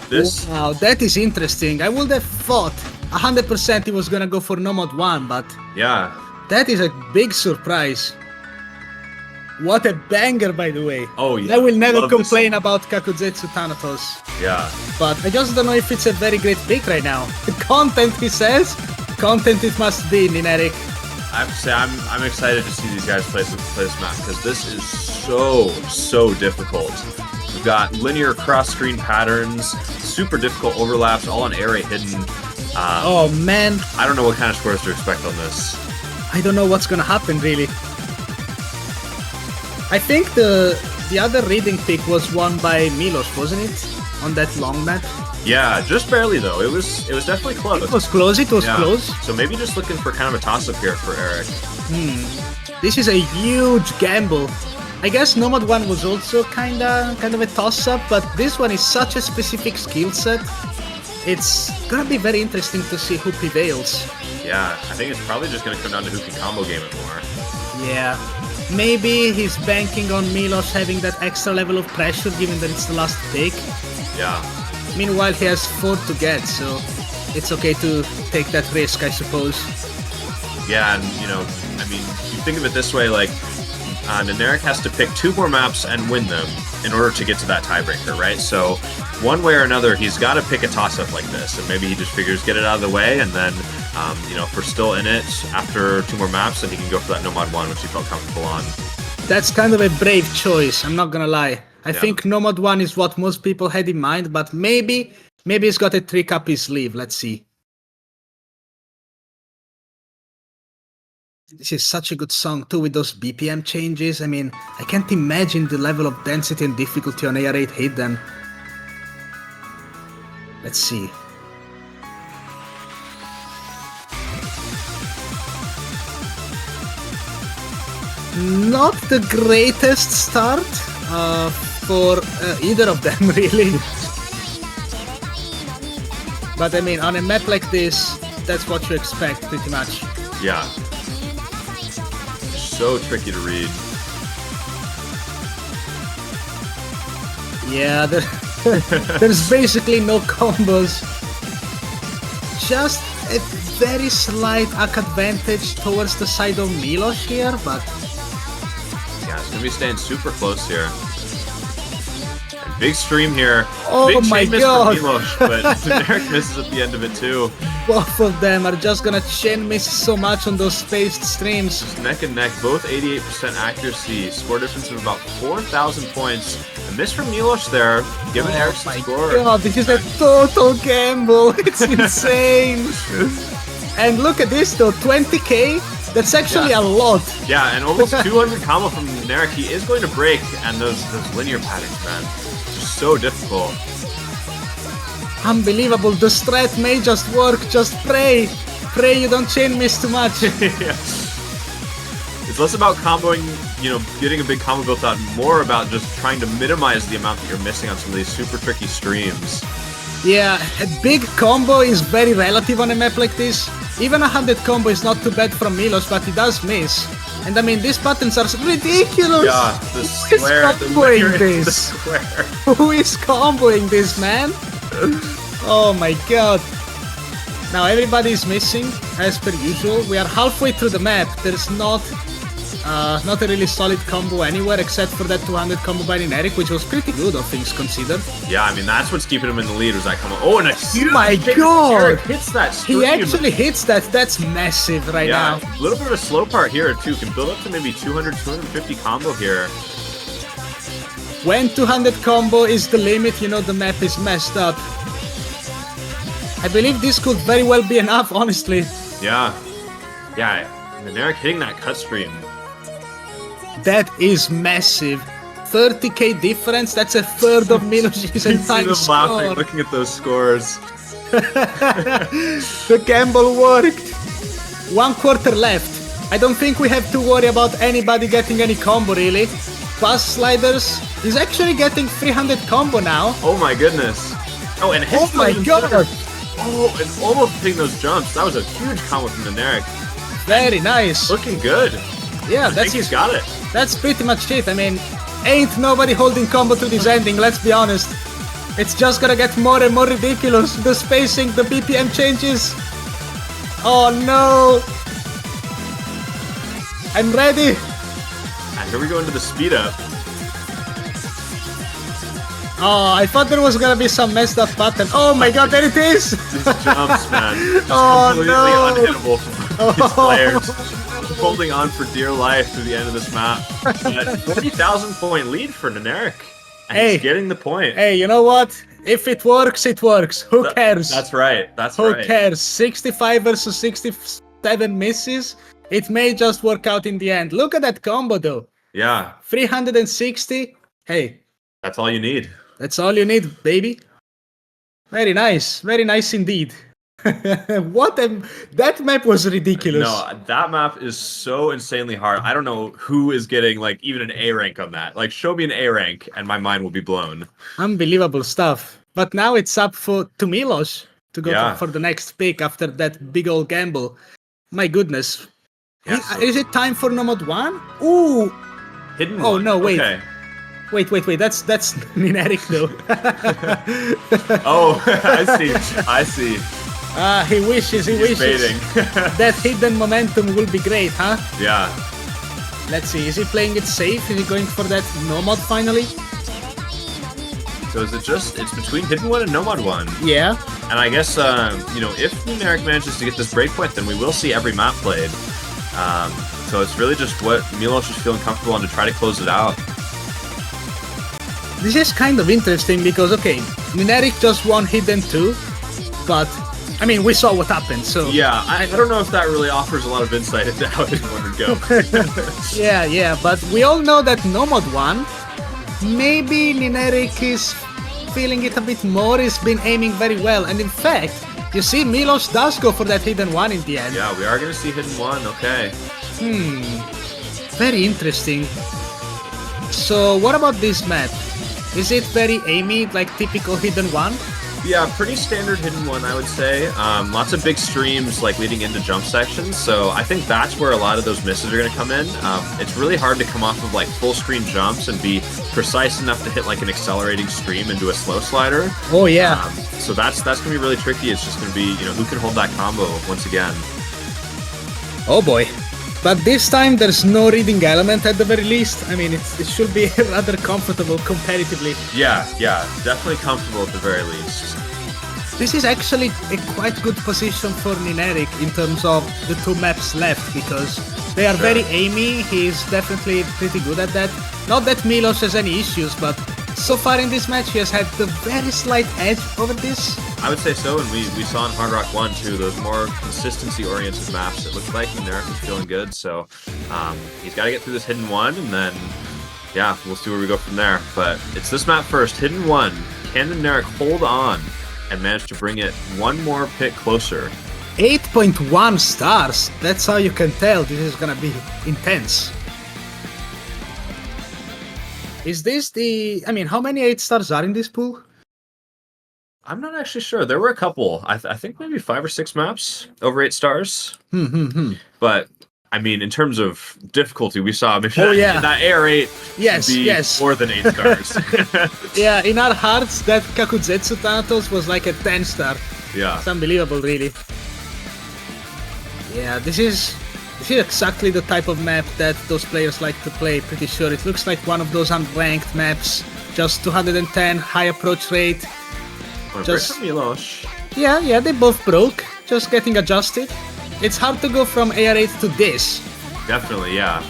This. Wow, that is interesting. I would have thought 100% he was gonna go for Nomad 1, but Yeah. that is a big surprise. What a banger, by the way. Oh, yeah. I will never Love complain about Kakuzetsu Thanatos. Yeah. But I just don't know if it's a very great pick right now. Content, he says. Content it must be, NINERIK. I'm excited to see these guys play this map because this is so difficult. We've got linear cross-screen patterns, super difficult overlaps, all on AR8 Hidden. Oh man, I don't know what kind of scores to expect on this. I don't know what's gonna happen really. I think the other reading pick was won by milosz, wasn't it? On that long map. Yeah, just barely though. It was definitely close. It was close. It was close. So maybe just looking for kind of a toss-up here for Eric. This is a huge gamble. I guess Nomad 1 was also kind of a toss-up, but this one is such a specific skill set. It's gonna be very interesting to see who prevails. Yeah, I think it's probably just gonna come down to who can combo game it more. Yeah. Maybe he's banking on milosz having that extra level of pressure given that it's the last pick. Yeah. Meanwhile, he has 4 to get, so it's okay to take that risk, I suppose. Yeah, and I mean, you think of it this way, like, NINERIK has to pick 2 more maps and win them in order to get to that tiebreaker, right? So one way or another, he's got to pick a toss-up like this, and maybe he just figures get it out of the way, and then, you know, if we're still in it after 2 more maps, then he can go for that Nomad 1, which he felt comfortable on. That's kind of a brave choice, I'm not gonna lie. I think Nomad 1 is what most people had in mind, but maybe he's got a trick up his sleeve, let's see. This is such a good song too with those BPM changes. I mean, I can't imagine the level of density and difficulty on AR8 Hidden. Let's see. Not the greatest start for either of them, really. But I mean, on a map like this, that's what you expect, pretty much. Yeah. So tricky to read. Yeah, there's basically no combos. Just a very slight hack advantage towards the side of milosz here, but... Yeah, it's gonna be staying super close here. And big stream here. Oh big my chain miss god! for milosz, but NINERIK misses at the end of it too. Both of them are just gonna chain miss so much on those spaced streams. Just neck and neck, both 88% accuracy, score difference of about 4,000 points. A miss from milosz there, giving Ericsson score. God, this is a total gamble. It's insane. And look at this though, 20k. That's actually a lot. Yeah, and almost 200 combo from NINERIK. He is going to break, and those linear patterns, man, just so difficult. Unbelievable. The strat may just work. Just pray. Pray you don't chain miss too much. Yeah. It's less about comboing, you know, getting a big combo built out, more about just trying to minimize the amount that you're missing on some of these super tricky streams. Yeah, a big combo is very relative on a map like this. Even a 100 combo is not too bad from milosz, but he does miss. And I mean, these patterns are ridiculous! Yeah, the square, the square. Who is comboing this, man? Oh my god. Now everybody is missing, as per usual. We are halfway through the map. There's not a really solid combo anywhere except for that 200 combo by NINERIK, which was pretty good, all things considered. Yeah, I mean, that's what's keeping him in the lead, was that combo. Oh, and oh my god! Hits that stream. He actually hits that. That's massive right now. Yeah, a little bit of a slow part here, too. Can build up to maybe 200, 250 combo here. When 200 combo is the limit, you know the map is messed up. I believe this could very well be enough, honestly. Yeah. Yeah, NINERIK hitting that cut stream. That is massive. 30k difference, that's a third of milosz's entire score. Laughing, looking at those scores. The gamble worked. 1 quarter left. I don't think we have to worry about anybody getting any combo, really. Plus sliders. He's actually getting 300 combo now. Oh my goodness. Oh, and oh my god. Oh, and almost hitting those jumps. That was a huge combo from NINERIK. Very nice. Looking good. Yeah, he's got it. That's pretty much it. I mean, ain't nobody holding combo to this ending, let's be honest. It's just gonna get more and more ridiculous. The spacing, the BPM changes. Oh no. I'm ready. And here we go into the speed up. Oh, I thought there was gonna be some messed up pattern. Oh my god, there it is! These jumps, man. Just completely unhittable from these players. Holding on for dear life through the end of this map. 40,000 point lead for NINERIK. And he's getting the point. Hey, you know what? If it works, it works. Who cares? That's right. That's Who right. cares? 65 versus 67 misses. It may just work out in the end. Look at that combo, though. Yeah. 360. Hey. That's all you need. That's all you need, baby. Very nice. Very nice indeed. That map was ridiculous. No, that map is so insanely hard. I don't know who is getting like even an A rank on that. Like, show me an A rank and my mind will be blown. Unbelievable stuff. But now it's up to milosz to go for the next pick after that big old gamble. My goodness. Yeah, is it time for Nomad 1? Ooh. Hidden Oh one. no, wait. Okay. Wait, that's NINERIK though. Oh, I see. He wishes. Baiting. That hidden momentum will be great, huh? Yeah. Let's see, is he playing it safe? Is he going for that Nomad finally? So is it just, it's between Hidden One and Nomad One. Yeah. And I guess, you know, if NINERIK manages to get this breakpoint, then we will see every map played. So it's really just what milosz is feeling comfortable on to try to close it out. This is kind of interesting because, okay, NINERIK just won Hidden 2, but, I mean, we saw what happened, so... Yeah, I don't know if that really offers a lot of insight into how Hidden One would go. Yeah, but we all know that Nomad 1, maybe NINERIK is feeling it a bit more, he's been aiming very well, and in fact, you see milosz does go for that Hidden 1 in the end. Yeah, we are going to see Hidden 1, okay. Very interesting. So, what about this map? Is it very aimy, like typical Hidden 1? Yeah, pretty standard Hidden One, I would say. Lots of big streams, like, leading into jump sections, so I think that's where a lot of those misses are going to come in. It's really hard to come off of, like, full-screen jumps and be precise enough to hit, like, an accelerating stream into a slow slider. Oh, yeah. So that's going to be really tricky. It's just going to be, you know, who can hold that combo once again. Oh, boy. But this time, there's no reading element at the very least. I mean, it should be rather comfortable competitively. Yeah, definitely comfortable at the very least. This is actually a quite good position for NINERIK in terms of the two maps left, because they are very aimy. He's definitely pretty good at that. Not that milosz has any issues, but so far in this match, he has had the very slight edge over this. I would say so, and we saw in Hard Rock 1 too, those more consistency-oriented maps. It looked like NINERIK was feeling good, so he's got to get through this Hidden 1, and then, yeah, we'll see where we go from there. But it's this map first, Hidden 1. Can NINERIK hold on and manage to bring it one more pick closer? 8.1 stars, that's how you can tell this is gonna be intense. Is this the... I mean, how many 8 stars are in this pool? I'm not actually sure. There were a couple. I think maybe 5 or 6 maps over 8 stars. But, I mean, in terms of difficulty, we saw maybe that AR8 be more than 8 stars. Yeah, in our hearts, that Kakuzetsu Thanatos was like a 10 star. Yeah. It's unbelievable, really. Yeah, this is exactly the type of map that those players like to play, pretty sure. It looks like one of those unranked maps. Just 210, high approach rate. Just milosz. Yeah, they both broke. Just getting adjusted. It's hard to go from AR8 to this. Definitely, yeah.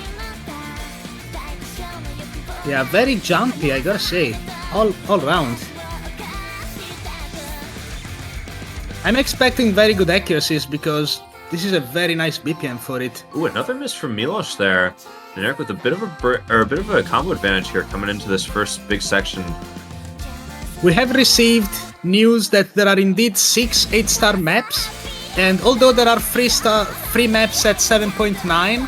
Yeah, very jumpy, I gotta say. All round. I'm expecting very good accuracies because this is a very nice BPM for it. Ooh, another miss from milosz there. NINERIK with a bit of a combo advantage here coming into this first big section. We have received news that there are indeed 6 8-star maps, and although there are 3 maps at 7.9,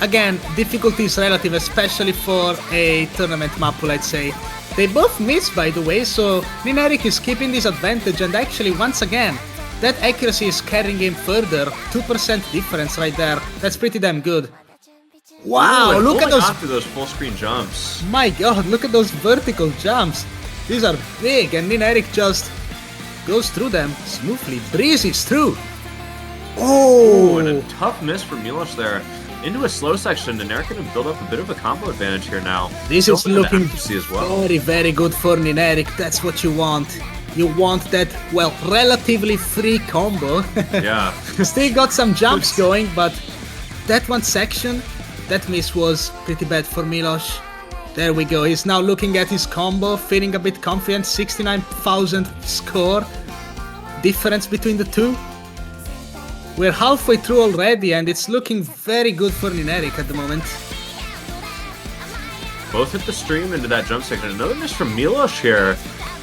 again, difficulty is relative, especially for a tournament map pool, I'd say. They both miss, by the way, so NINERIK is keeping this advantage, and actually, once again, that accuracy is carrying him further. 2% difference right there. That's pretty damn good. Wow, look at those full screen jumps. My god, look at those vertical jumps. These are big, and NINERIK just goes through them smoothly, breezes through. Oh, and a tough miss for milosz there. Into a slow section, NINERIK going to build up a bit of a combo advantage here now. This is looking as well. very, very good for NINERIK. That's what you want. You want that, well, relatively free combo. Yeah. Still got some jumps going, but that one section, that miss was pretty bad for milosz. There we go, he's now looking at his combo, feeling a bit confident, 69,000 score difference between the two. We're halfway through already and it's looking very good for NINERIK at the moment. Both hit the stream into that jump section. Another miss from milosz here.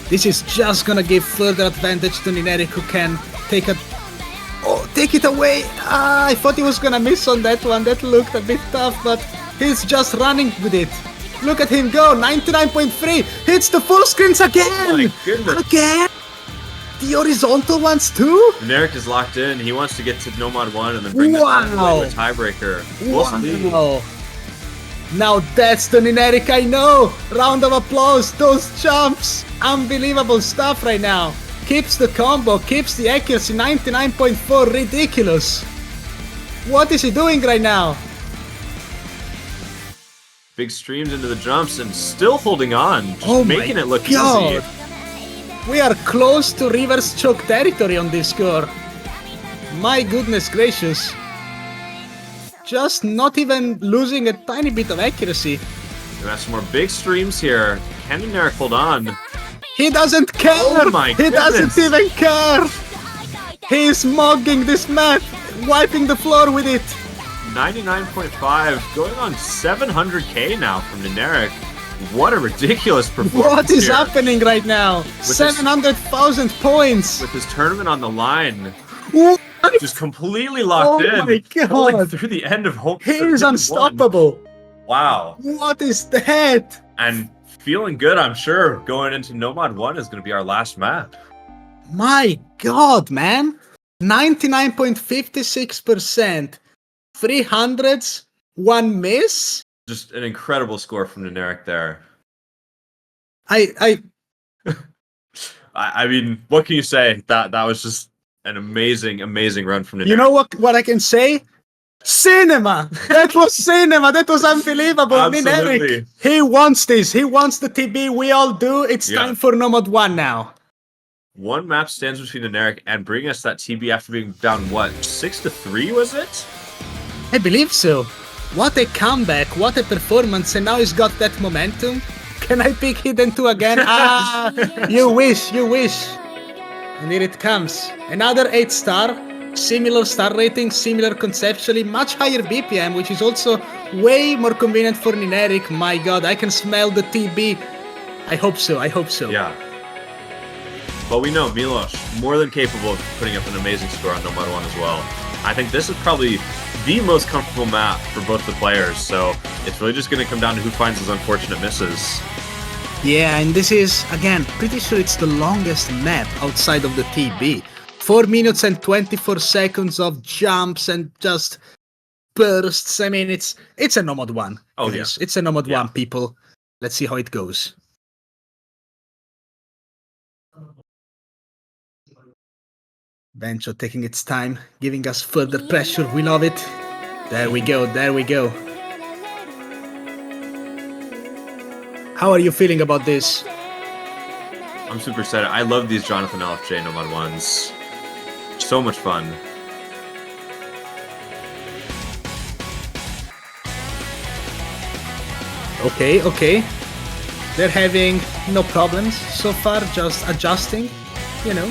This is just gonna give further advantage to NINERIK, who can take it away. I thought he was gonna miss on that one, that looked a bit tough, but he's just running with it. Look at him go, 99.3, hits the full screens again! Oh my goodness. Again? The horizontal ones too? NINERIK is locked in, he wants to get to Nomad 1 and then bring this down to a tiebreaker. Wow! Now that's the NINERIK I know! Round of applause, those jumps! Unbelievable stuff right now! Keeps the combo, keeps the accuracy, 99.4, ridiculous! What is he doing right now? Big streams into the jumps and still holding on, just Oh making my it look God. easy. We are close to reverse choke territory on this score. My goodness gracious. Just not even losing a tiny bit of accuracy. We have some more big streams here. Can NINERIK hold on? He doesn't care! Oh my He doesn't goodness. even care! He is mogging this map, wiping the floor with it. 99.5, going on 700k now from NINERIK. What a ridiculous performance What is here. happening right now? 700,000 points! With his tournament on the line, What? just completely locked in. Oh my Pulling God. through the end of home. He is unstoppable! Wow. What is that? And feeling good, I'm sure. Going into Nomad 1 is going to be our last map. My God, man! 99.56%. 300s, one miss? Just an incredible score from NINERIK there. I mean, what can you say? That was just an amazing run from NINERIK. You know what I can say? Cinema! That was cinema! That was unbelievable! Absolutely. NINERIK, he wants this. He wants the TB. We all do. It's time for Nomad 1 now. One map stands between NINERIK and bringing us that TB after being down, what, 6-3 was it? I believe so. What a comeback, what a performance, and now he's got that momentum. Can I pick Hidden 2 again? Ah, you wish, you wish. And here it comes. Another 8-star, similar star rating, similar conceptually, much higher BPM, which is also way more convenient for NINERIK. My God, I can smell the TB. I hope so, I hope so. Yeah. But we know Milosz, more than capable of putting up an amazing score on Nomad 1 as well. I think this is probably the most comfortable map for both the players, so it's really just going to come down to who finds those unfortunate misses. Yeah, and this is, again, pretty sure it's the longest map outside of the TB. 4 minutes and 24 seconds of jumps and just bursts. I mean, it's a Nomad 1. Oh, guys. yeah. It's a Nomad 1, people. Let's see how it goes. Bencho taking its time, giving us further pressure. We love it. There we go, there we go. How are you feeling about this? I'm super excited. I love these Jonathan LFJ Nomad 1s. So much fun. Okay, okay. They're having no problems so far, just adjusting, you know.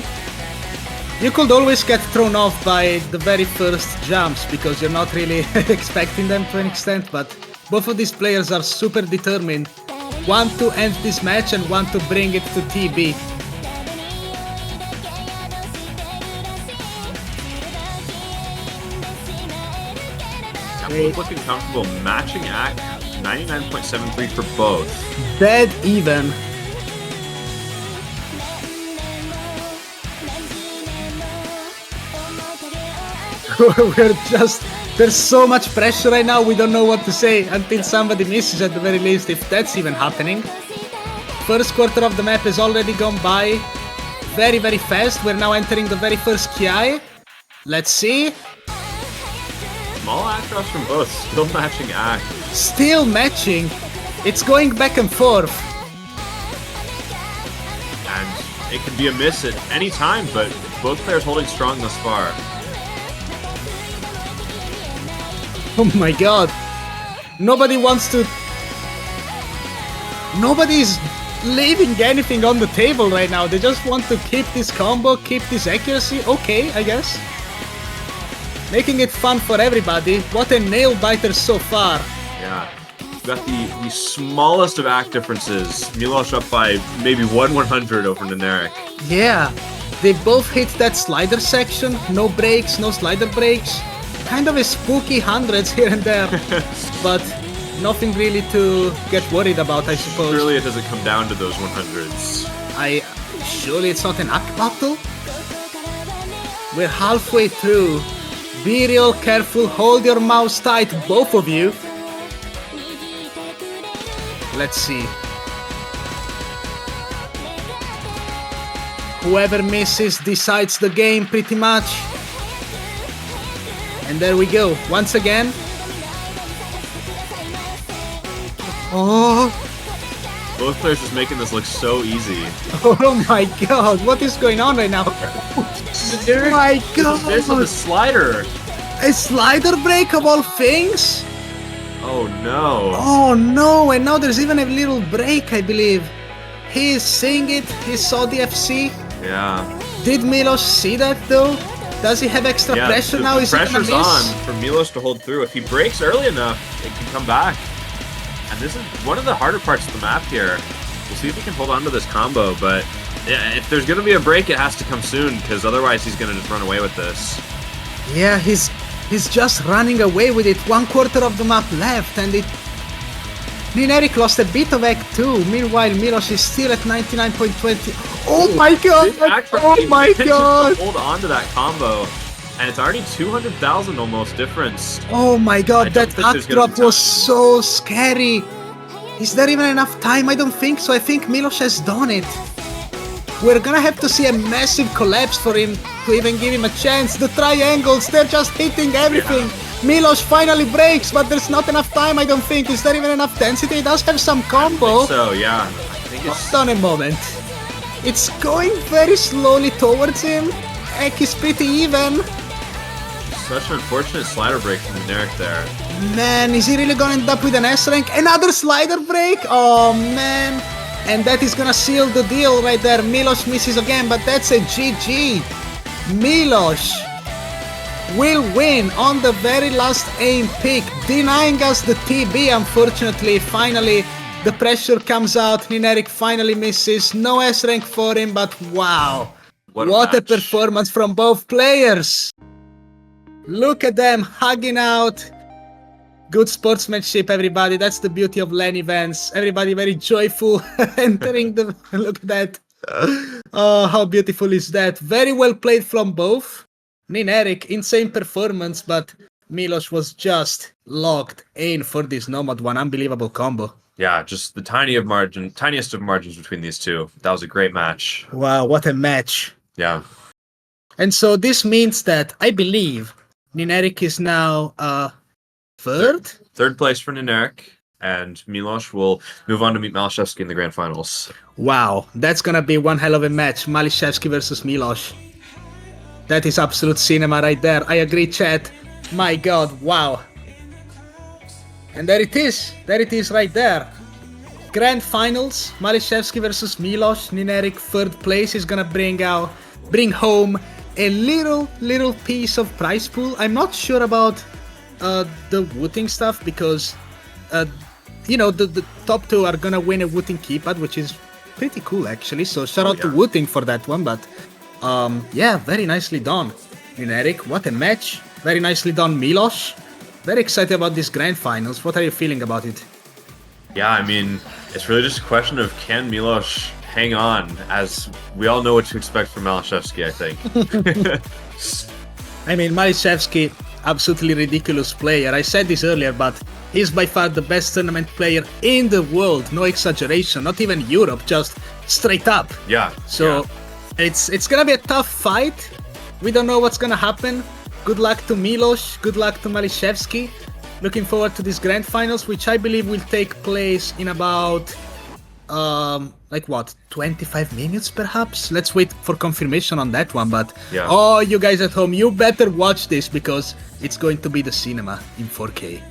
You could always get thrown off by the very first jumps because you're not really expecting them to an extent, but both of these players are super determined. One to end this match and one to bring it to TB. Both looking comfortable. Matching act, 99.73 for both. Dead even. We're just... There's so much pressure right now, we don't know what to say until somebody misses at the very least, if that's even happening. First quarter of the map has already gone by very, very fast. We're now entering the very first Ki. Let's see. Small act drops from both, still matching act. Still matching. It's going back and forth. And it could be a miss at any time, but both players holding strong thus far. Oh my God. Nobody wants to... Nobody's leaving anything on the table right now. They just want to keep this combo, keep this accuracy. Okay, I guess. Making it fun for everybody. What a nail biter so far. Yeah. We've got the smallest of act differences. Milosz up by maybe 1/100 over NINERIK. Yeah. They both hit that slider section. No breaks, no slider breaks. Kind of a spooky hundreds here and there. But nothing really to get worried about, I suppose. Surely it doesn't come down to those 100s. Surely it's not an act battle? We're halfway through. Be real careful, hold your mouse tight, both of you. Let's see. Whoever misses decides the game pretty much. And there we go, once again. Oh, Both players just making this look so easy. oh my god, what is going on right now? Oh my god! This with a slider. A slider break of all things? Oh no. Oh no, and now there's even a little break, I believe. He is seeing it, he saw the FC. Yeah. Did Milosz see that though? Does he have extra pressure now? The Is he gonna pressure's miss? on for Milosz to hold through. If he breaks early enough, it can come back. And this is one of the harder parts of the map here. We'll see if he can hold on to this combo, but yeah, if there's gonna be a break, it has to come soon, because otherwise he's gonna just run away with this. Yeah, he's just running away with it. 1/4 of the map left, and NINERIK lost a bit of Act 2. Meanwhile, Milosz is still at 99.20. Oh my god! Oh my god! Hold on to that combo, and it's already 200,000 almost difference. Oh my god, I don't that think there's up gonna drop be was time. so scary. Is there even enough time? I don't think so. I think Milosz has done it. We're gonna have to see a massive collapse for him to even give him a chance. The triangles, they're just hitting everything. Milosz finally breaks, but there's not enough time, I don't think. Is there even enough density? He does have some combo. So yeah, I think it's Hold on a moment. It's going very slowly towards him. Ek is pretty even. such an unfortunate slider break from NINERIK there. Man, is he really gonna end up with an S rank? Another slider break? Oh man. And that is gonna seal the deal right there. Milosz misses again, but that's a GG. Milosz will win on the very last aim pick, denying us the TB, unfortunately. Finally, the pressure comes out. NINERIK finally misses. No S rank for him, but wow. What a match. performance from both players. Look at them hugging out. Good sportsmanship, everybody. That's the beauty of LAN events. Everybody very joyful entering the... Look at that. Oh, how beautiful is that. Very well played from both. NINERIK, insane performance, but Milosz was just locked in for this Nomad one. Unbelievable combo. Yeah, just the tiniest of margins between these two. That was a great match. Wow, what a match. Yeah. And so this means that I believe NINERIK is now third? Third place for NINERIK, and Milosz will move on to meet Maliszewski in the grand finals. Wow, that's gonna be one hell of a match. Maliszewski versus Milosz. That is absolute cinema right there. I agree, chat. My god, wow. And there it is. There it is right there. Grand finals, Maliszewski versus Milosz. NINERIK third place is gonna bring home a little piece of prize pool. I'm not sure about the wooting stuff because you know, the top two are gonna win a wooting keypad, which is pretty cool actually. So shout out to wooting for that one. But yeah, very nicely done, NINERIK. What a match. Very nicely done, Milosz. Very excited about these grand finals. What are you feeling about it? Yeah, I mean, it's really just a question of can Milosz hang on, as we all know what to expect from Maliszewski, I think. I mean, Maliszewski, absolutely ridiculous player. I said this earlier, but he's by far the best tournament player in the world. No exaggeration, not even Europe, just straight up. Yeah. So it's gonna be a tough fight. We don't know what's gonna happen. Good luck to Milosz, good luck to Maliszewski. Looking forward to these grand finals, which I believe will take place in about like what, 25 minutes perhaps? Let's wait for confirmation on that one. But oh, you guys at home, you better watch this because it's going to be the cinema in 4K.